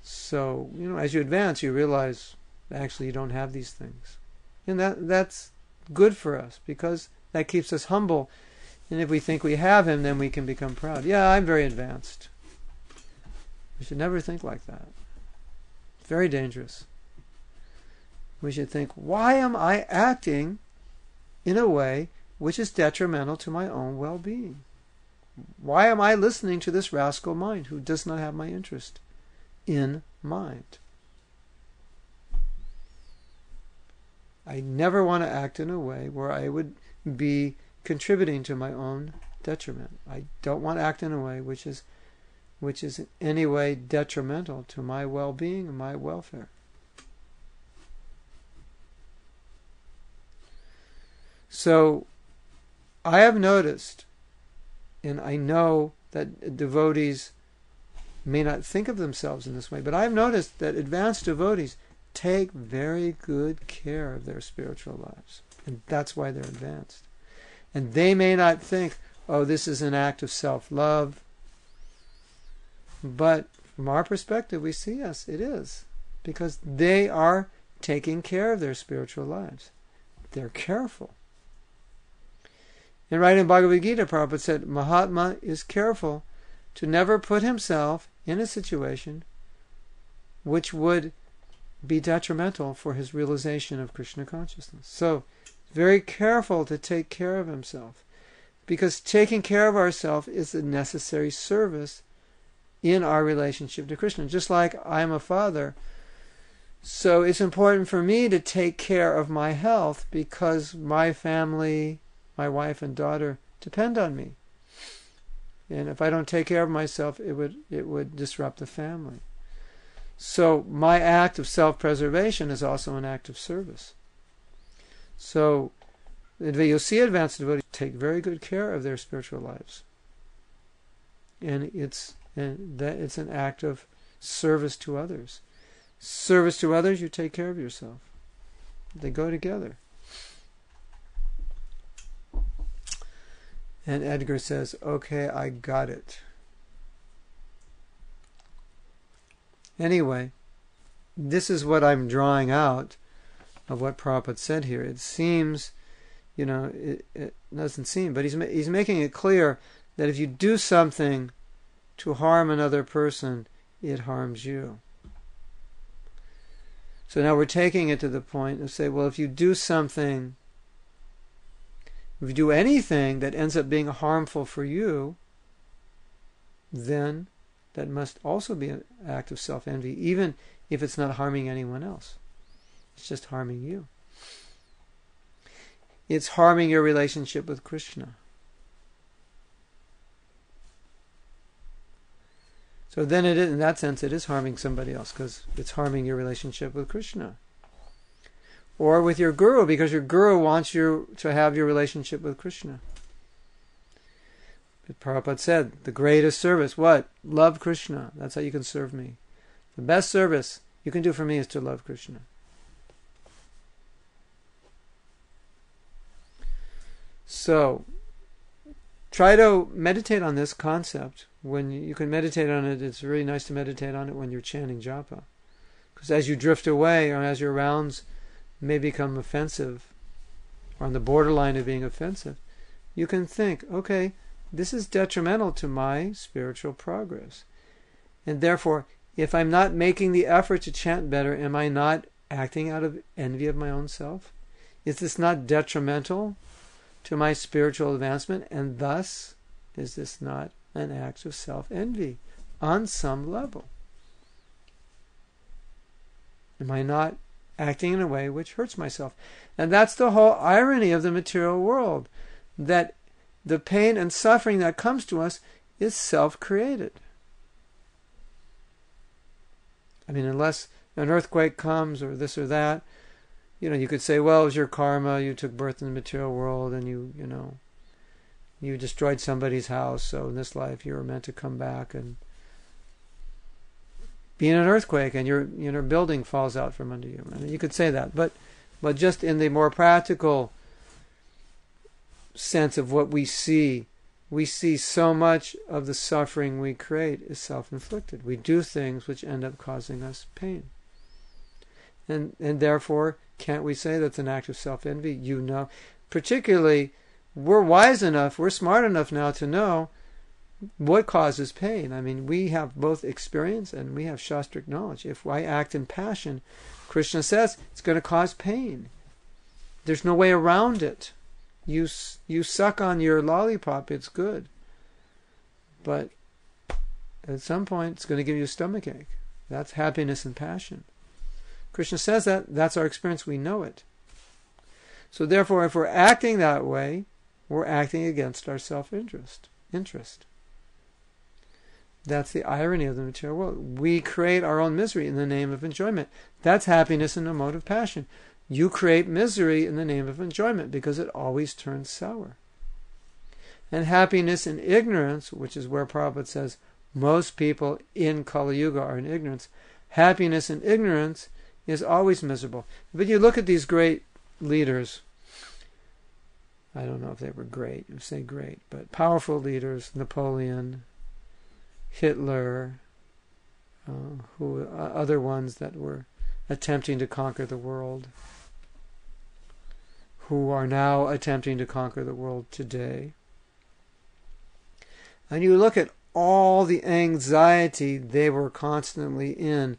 So, as you advance, you realize actually you don't have these things. And that's good for us, because that keeps us humble. And if we think we have Him, then we can become proud. Yeah, I'm very advanced. We should never think like that. It's very dangerous. We should think, why am I acting in a way which is detrimental to my own well-being? Why am I listening to this rascal mind who does not have my interest in mind? I never want to act in a way where I would be contributing to my own detriment. I don't want to act in a way which is in any way detrimental to my well-being and my welfare. So, I have noticed, and I know that devotees may not think of themselves in this way, but I've noticed that advanced devotees take very good care of their spiritual lives. And that's why they're advanced. And they may not think, oh, this is an act of self-love. But from our perspective, we see, yes, it is. Because they are taking care of their spiritual lives. They're careful. And right in Bhagavad Gita, Prabhupada said, Mahatma is careful to never put himself in a situation which would be detrimental for his realization of Krishna consciousness. So, very careful to take care of himself, because taking care of ourselves is a necessary service in our relationship to Krishna. Just like I'm a father, so it's important for me to take care of my health because my family, my wife and daughter depend on me. And if I don't take care of myself, it would disrupt the family. So my act of self-preservation is also an act of service. So you'll see advanced devotees take very good care of their spiritual lives. And it's an act of service to others. Service to others, you take care of yourself. They go together. And Edgar says, okay, I got it. Anyway, this is what I'm drawing out of what Prabhupada said here. It seems, it doesn't seem, but he's making it clear that if you do something to harm another person, it harms you. So now we're taking it to the point of say, well, if you do anything that ends up being harmful for you, then that must also be an act of self-envy, even if it's not harming anyone else. It's just harming you. It's harming your relationship with Krishna. So then in that sense, it is harming somebody else, because it's harming your relationship with Krishna. Or with your guru, because your guru wants you to have your relationship with Krishna. But Prabhupada said, the greatest service, what? Love Krishna. That's how you can serve me. The best service you can do for me is to love Krishna. So, try to meditate on this concept. When you can meditate on it, it's really nice to meditate on it when you're chanting japa. Because as you drift away, or as your rounds may become offensive, or on the borderline of being offensive, you can think, okay, this is detrimental to my spiritual progress. And therefore, if I'm not making the effort to chant better, am I not acting out of envy of my own self? Is this not detrimental to my spiritual advancement? And thus, is this not an act of self-envy on some level? Am I not acting in a way which hurts myself? And that's the whole irony of the material world, that the pain and suffering that comes to us is self-created. I mean, unless an earthquake comes or this or that, you could say, well, it was your karma, you took birth in the material world and you destroyed somebody's house, so in this life you were meant to come back and be in an earthquake and your building falls out from under you. I mean, you could say that, but just in the more practical sense of what we see so much of the suffering we create is self-inflicted. We do things which end up causing us pain. And therefore, can't we say that's an act of self-envy? Particularly, we're wise enough, we're smart enough now to know what causes pain. I mean, we have both experience and we have Shastric knowledge. If I act in passion, Krishna says it's going to cause pain. There's no way around it. You suck on your lollipop, it's good. But at some point, it's going to give you a stomachache. That's happiness and passion. Krishna says that's our experience, we know it. So therefore, if we're acting that way, we're acting against our self-interest. That's the irony of the material world. We create our own misery in the name of enjoyment. That's happiness in the mode of passion. You create misery in the name of enjoyment because it always turns sour. And happiness in ignorance, which is where Prabhupada says most people in Kali Yuga are in ignorance, happiness in ignorance is always miserable. But you look at these great leaders, I don't know if they were great, you say great, but powerful leaders, Napoleon, Hitler, other ones that were attempting to conquer the world, who are now attempting to conquer the world today. And you look at all the anxiety they were constantly in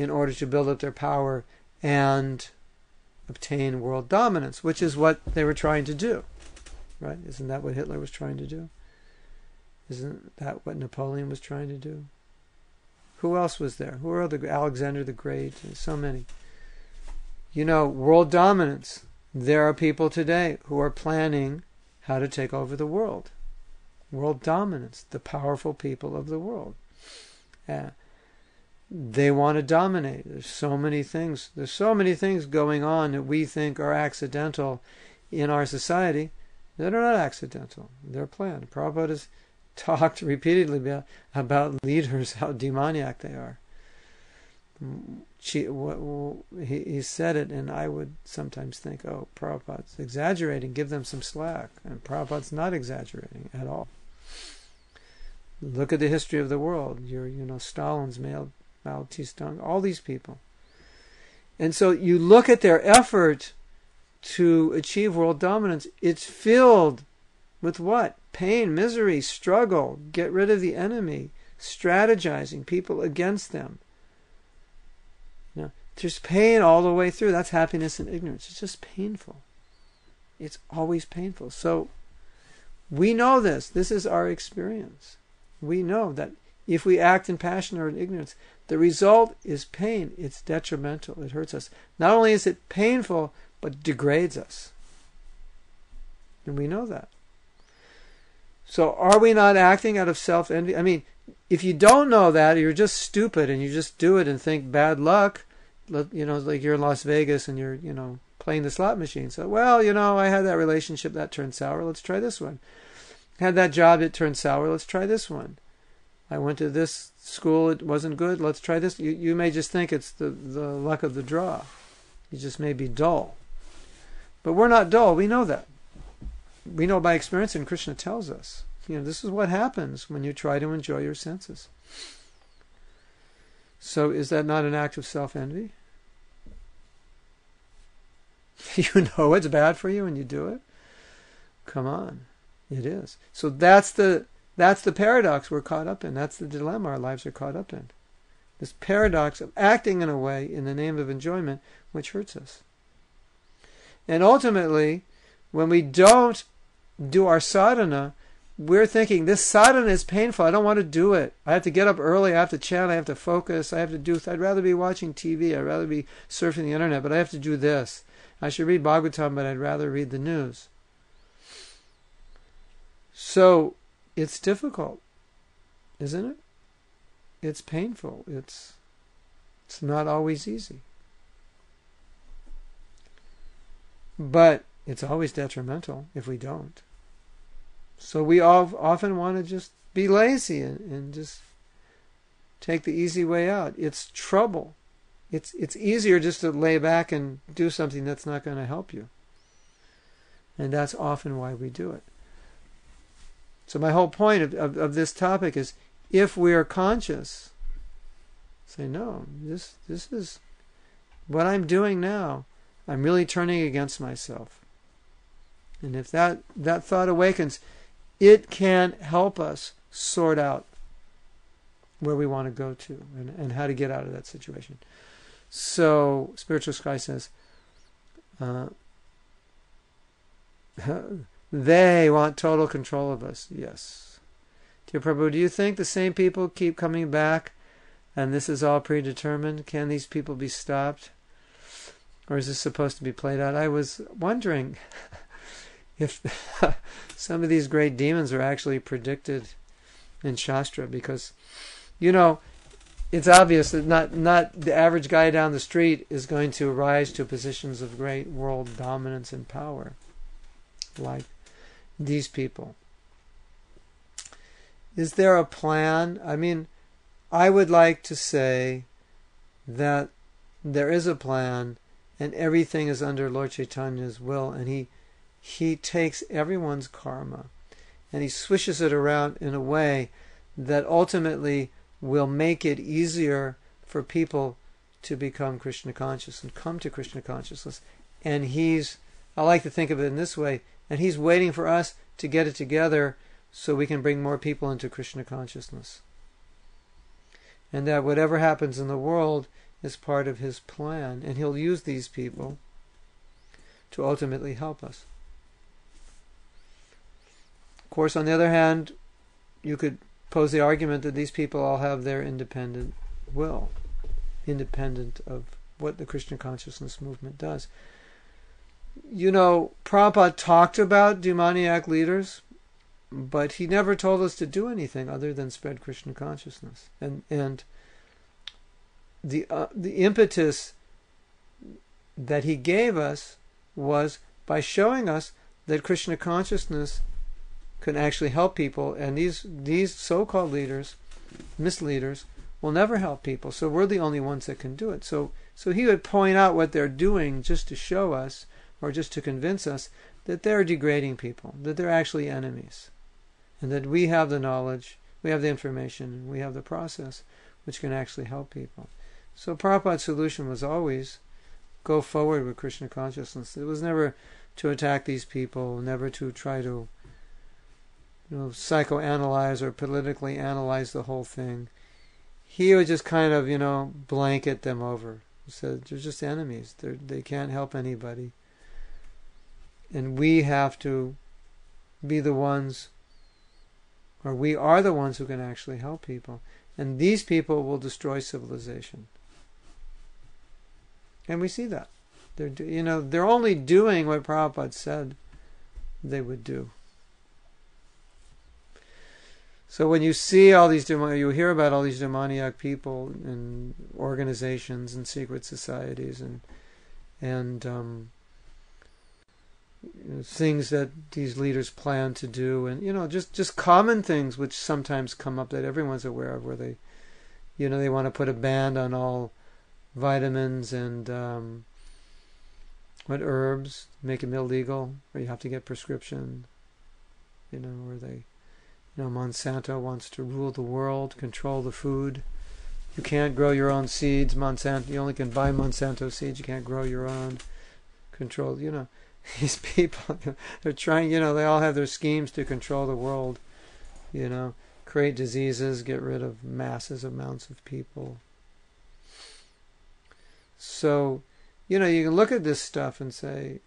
order to build up their power and obtain world dominance, which is what they were trying to do. Right? Isn't that what Hitler was trying to do? Isn't that what Napoleon was trying to do? Who else was there? Who are Alexander the Great? So many. World dominance. There are people today who are planning how to take over the world. World dominance. The powerful people of the world. They want to dominate. There's so many things. There's so many things going on that we think are accidental in our society. They're not accidental. They're planned. Prabhupada has talked repeatedly about leaders, how demoniac they are. He said it, and I would sometimes think, oh, Prabhupada's exaggerating, give them some slack. And Prabhupada's not exaggerating at all. Look at the history of the world. Stalin's Mao Zedong, all these people. And so you look at their effort to achieve world dominance, it's filled with what? Pain, misery, struggle, get rid of the enemy, strategizing people against them. There's pain all the way through. That's happiness and ignorance. It's just painful. It's always painful. So we know this. This is our experience. We know that if we act in passion or in ignorance, the result is pain. It's detrimental. It hurts us. Not only is it painful, but degrades us. And we know that. So are we not acting out of self-envy? I mean, if you don't know that, you're just stupid and you just do it and think bad luck, like you're in Las Vegas and you're, playing the slot machine. So, well, I had that relationship that turned sour. Let's try this one. Had that job, it turned sour. Let's try this one. I went to this school, it wasn't good. Let's try this. You may just think it's the luck of the draw. You just may be dull. But we're not dull. We know that. We know by experience, and Krishna tells us. This is what happens when you try to enjoy your senses. So is that not an act of self-envy? You know it's bad for you and you do it? Come on. It is. So that's the paradox we're caught up in. That's the dilemma our lives are caught up in. This paradox of acting in a way in the name of enjoyment which hurts us. And ultimately, when we don't do our sadhana, we're thinking, this sadhana is painful. I don't want to do it. I have to get up early. I have to chant. I have to focus. I have to do. I'd rather be watching TV. I'd rather be surfing the internet, but I have to do this. I should read Bhagavatam, but I'd rather read the news. So it's difficult, isn't it? It's painful. It's not always easy. But it's always detrimental if we don't. So we all often want to just be lazy and just take the easy way out. It's trouble. It's easier just to lay back and do something that's not going to help you. And that's often why we do it. So my whole point of this topic is, if we are conscious, say, no, this is what I'm doing now. I'm really turning against myself. And if that thought awakens, it can help us sort out where we want to go to and how to get out of that situation. So, Spiritual Sky says, they want total control of us. Yes. Dear Prabhu, do you think the same people keep coming back and this is all predetermined? Can these people be stopped? Or is this supposed to be played out? I was wondering if some of these great demons are actually predicted in Shastra, because, it's obvious that not the average guy down the street is going to rise to positions of great world dominance and power like these people. Is there a plan? I mean, I would like to say that there is a plan and everything is under Lord Chaitanya's will, and he takes everyone's karma and he swishes it around in a way that ultimately will make it easier for people to become Krishna conscious and come to Krishna consciousness. And I like to think of it in this way, and he's waiting for us to get it together so we can bring more people into Krishna consciousness. And that whatever happens in the world is part of his plan, and he'll use these people to ultimately help us. Of course, on the other hand, you could pose the argument that these people all have their independent will, independent of what the Krishna consciousness movement does. Prabhupada talked about demoniac leaders, but he never told us to do anything other than spread Krishna consciousness. And the impetus that he gave us was by showing us that Krishna consciousness can actually help people, and these so-called leaders, misleaders, will never help people. So we're the only ones that can do it. So he would point out what they're doing just to show us, or just to convince us, that they're degrading people, that they're actually enemies, and that we have the knowledge, we have the information, and we have the process which can actually help people. So Prabhupada's solution was always go forward with Krishna consciousness. It was never to attack these people, never to try to psychoanalyze or politically analyze the whole thing. He would just kind of, blanket them over. He said, they're just enemies. They can't help anybody. And we have to be the ones, or we are the ones who can actually help people. And these people will destroy civilization. And we see that. They're only doing what Prabhupada said they would do. So when you see all these you hear about all these demoniac people and organizations and secret societies and things that these leaders plan to do, and just common things which sometimes come up that everyone's aware of, where they they want to put a ban on all vitamins and herbs, make them illegal, or you have to get prescription, or they Monsanto wants to rule the world, control the food. You can't grow your own seeds. Monsanto, you only can buy Monsanto seeds. You can't grow your own. Control, these people, they're trying, they all have their schemes to control the world, create diseases, get rid of masses amounts of people, So, you can look at this stuff and say,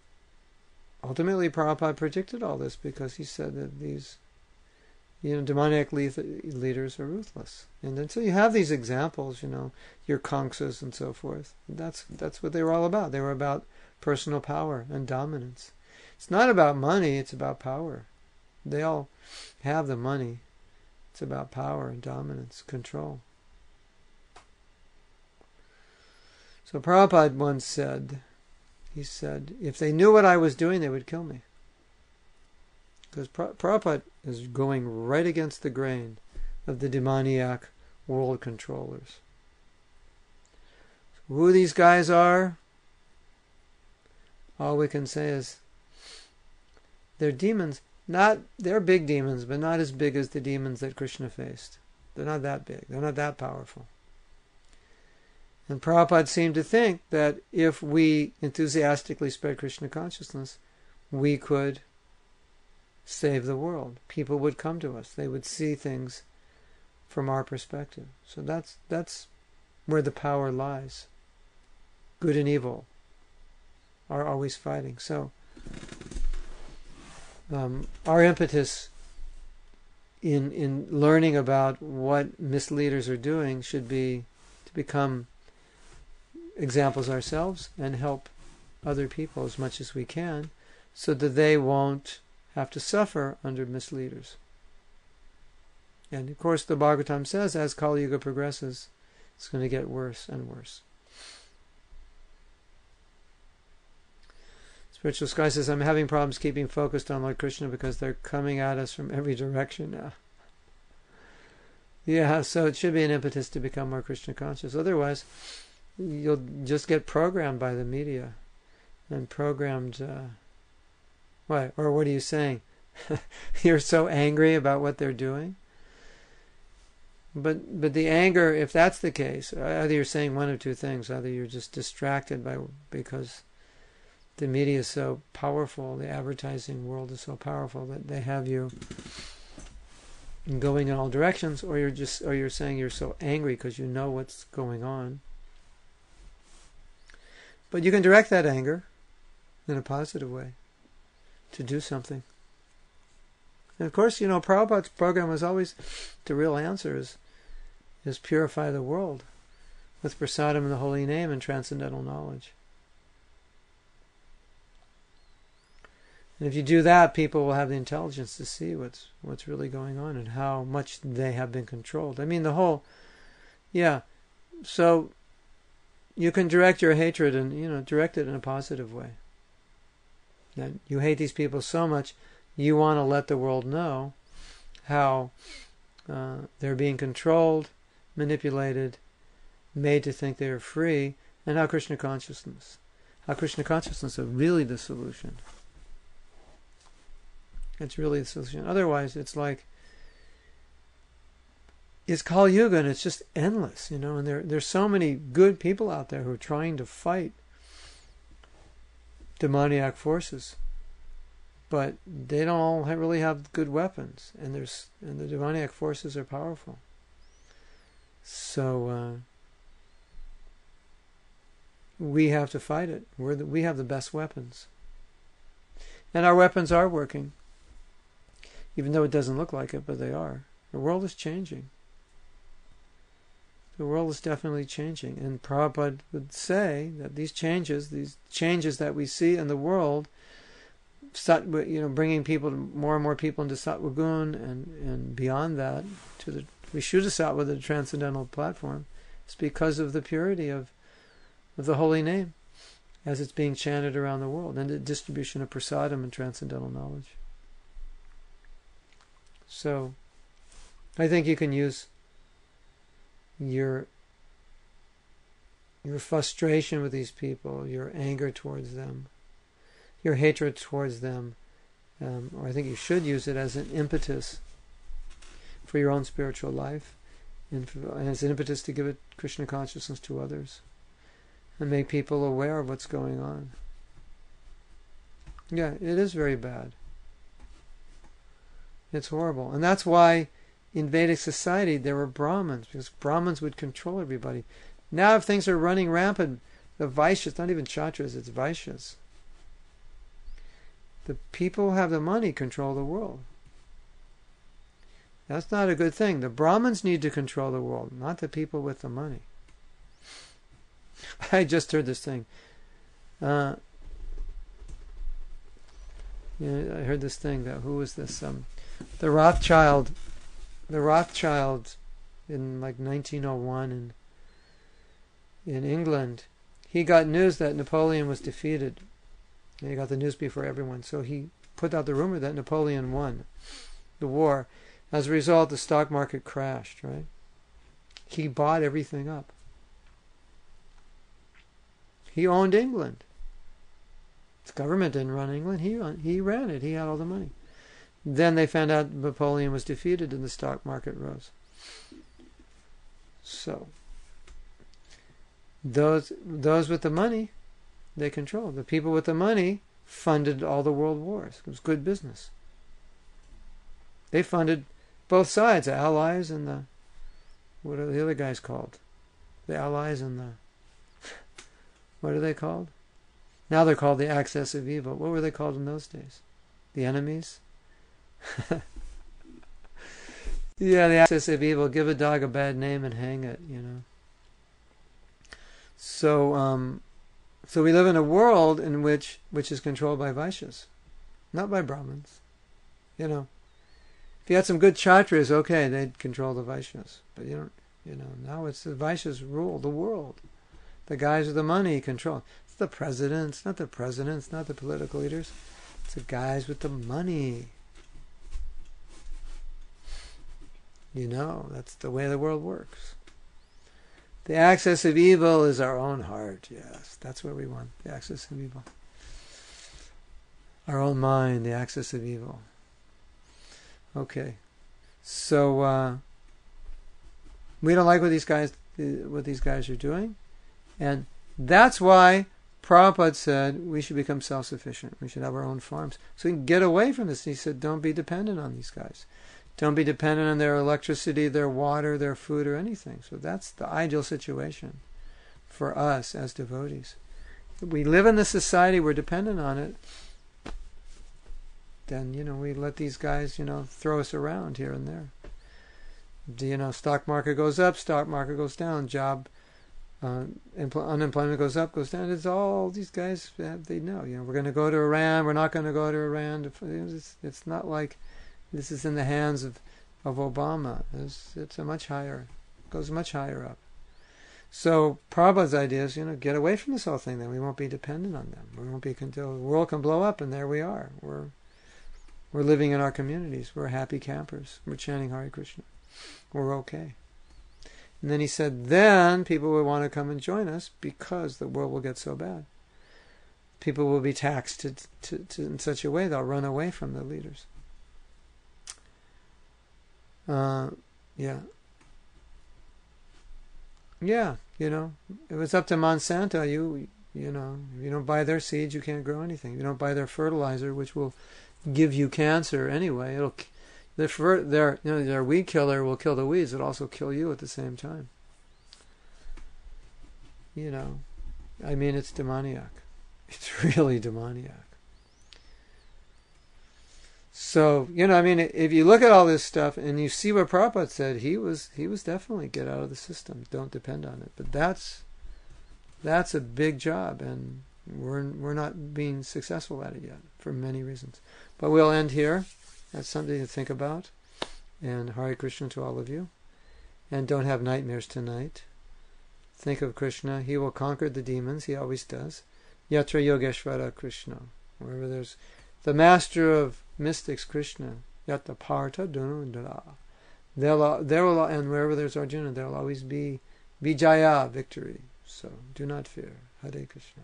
ultimately Prabhupada predicted all this because he said that these, demoniac leaders are ruthless. And then so you have these examples, your Kamsas and so forth. That's what they were all about. They were about personal power and dominance. It's not about money, it's about power. They all have the money. It's about power and dominance, control. So Prabhupada once said, if they knew what I was doing, they would kill me. Because Prabhupada is going right against the grain of the demoniac world controllers. So who these guys are, all we can say is they're demons. They're big demons, but not as big as the demons that Krishna faced. They're not that big. They're not that powerful. And Prabhupada seemed to think that if we enthusiastically spread Krishna consciousness, we could save the world. People would come to us. They would see things from our perspective. So that's where the power lies. Good and evil are always fighting. So our impetus in learning about what misleaders are doing should be to become examples ourselves and help other people as much as we can so that they won't have to suffer under misleaders. And of course the Bhagavatam says as Kali Yuga progresses, it's going to get worse and worse. Spiritual Sky says, I'm having problems keeping focused on Lord Krishna because they're coming at us from every direction now. Yeah, so it should be an impetus to become more Krishna conscious. Otherwise, you'll just get programmed by the media and programmed. What? Or what are you saying? You're so angry about what they're doing? But the anger, if that's the case, either you're saying one of two things. Either you're just distracted because the media is so powerful, the advertising world is so powerful that they have you going in all directions, or you're saying you're so angry because you know what's going on. But you can direct that anger in a positive way to do something. And of course, Prabhupada's program was always, the real answer is purify the world with prasadam and the holy name and transcendental knowledge. And if you do that, people will have the intelligence to see what's really going on and how much they have been controlled. I mean, so you can direct your hatred and, direct it in a positive way. That you hate these people so much, you want to let the world know how they're being controlled, manipulated, made to think they're free, and how Krishna consciousness is really the solution. It's really the solution. Otherwise, it's like, it's Kali Yuga and it's just endless, and there's so many good people out there who are trying to fight demoniac forces, but they don't all really have good weapons, and the demoniac forces are powerful. So we have to fight it. We have the best weapons, and our weapons are working. Even though it doesn't look like it, but they are. The world is changing. The world is definitely changing. And Prabhupada would say that these changes that we see in the world, bringing more and more people into Sattva Gun and beyond that to the Vishuddha the transcendental platform, it's because of the purity of the holy name as it's being chanted around the world and the distribution of prasadam and transcendental knowledge. So, I think you can use your frustration with these people, your anger towards them, your hatred towards them, or I think you should use it as an impetus for your own spiritual life, and as an impetus to give it Krishna consciousness to others, and make people aware of what's going on. Yeah, it is very bad. It's horrible. And that's why in Vedic society there were Brahmins, because Brahmins would control everybody. Now if things are running rampant, The Vaishyas, not even Kshatriyas, it's Vaishyas. The people who have the money control the world. That's not a good thing. The Brahmins need to control the world, not the people with the money. I just heard this thing. I heard this thing that who was this? The Rothschild in like 1901 in England. He got news that Napoleon was defeated. And he got the news before everyone. So he put out the rumor that Napoleon won the war. As a result, the stock market crashed, right? He bought everything up. He owned England. The government didn't run England. He ran it. He had all the money. Then they found out Napoleon was defeated and the stock market rose. So, those with the money, they controlled. The people with the money funded all the world wars. It was good business. They funded both sides, the Allies and the... What are the other guys called? The Allies and the... What are they called? Now they're called the axis of evil. What were they called in those days? The enemies? Yeah, the axis of evil. Give a dog a bad name and hang it, you know. So we live in a world in which is controlled by Vaishyas, not by Brahmins. You know, if you had some good Kshatriyas, okay, they'd control the Vaishyas. But now it's the Vaishyas rule the world. The guys with the money control. It's the presidents, not the presidents, not the political leaders. It's the guys with the money. That's the way the world works. The axis of evil is our own heart. Yes, that's what we want. The axis of evil. Our own mind, the axis of evil. Okay. So we don't like what these guys are doing. And that's why Prabhupada said we should become self-sufficient. We should have our own farms. So we can get away from this. He said, don't be dependent on these guys. Don't be dependent on their electricity, their water, their food, or anything. So that's the ideal situation for us as devotees. If we live in this society, we're dependent on it, then, we let these guys, throw us around here and there. Stock market goes up, stock market goes down, unemployment goes up, goes down. It's all these guys, they know. We're going to go to Iran, we're not going to go to Iran. It's not like this is in the hands of Obama. It's a much higher, goes much higher up. So Prabhupada's idea is, get away from this whole thing. Then we won't be dependent on them. We won't be until the world can blow up, and there we are. We're living in our communities. We're happy campers. We're chanting Hare Krishna. We're okay. And then he said, then people will want to come and join us because the world will get so bad. People will be taxed to in such a way they'll run away from the leaders. It was up to Monsanto. You don't buy their seeds, you can't grow anything. You don't buy their fertilizer, which will give you cancer anyway. Their weed killer will kill the weeds. It'll also kill you at the same time. It's demoniac. It's really demoniac. So, if you look at all this stuff and you see what Prabhupada said, he was definitely get out of the system. Don't depend on it. But that's a big job, and we're not being successful at it yet for many reasons. But we'll end here. That's something to think about. And Hare Krishna to all of you. And don't have nightmares tonight. Think of Krishna. He will conquer the demons. He always does. Yatra Yogeshvara Krishna. Wherever there's the master of mystics, Krishna. Yatra Partha Dunundara. And wherever there's Arjuna, there will always be Vijaya, victory. So do not fear. Hare Krishna.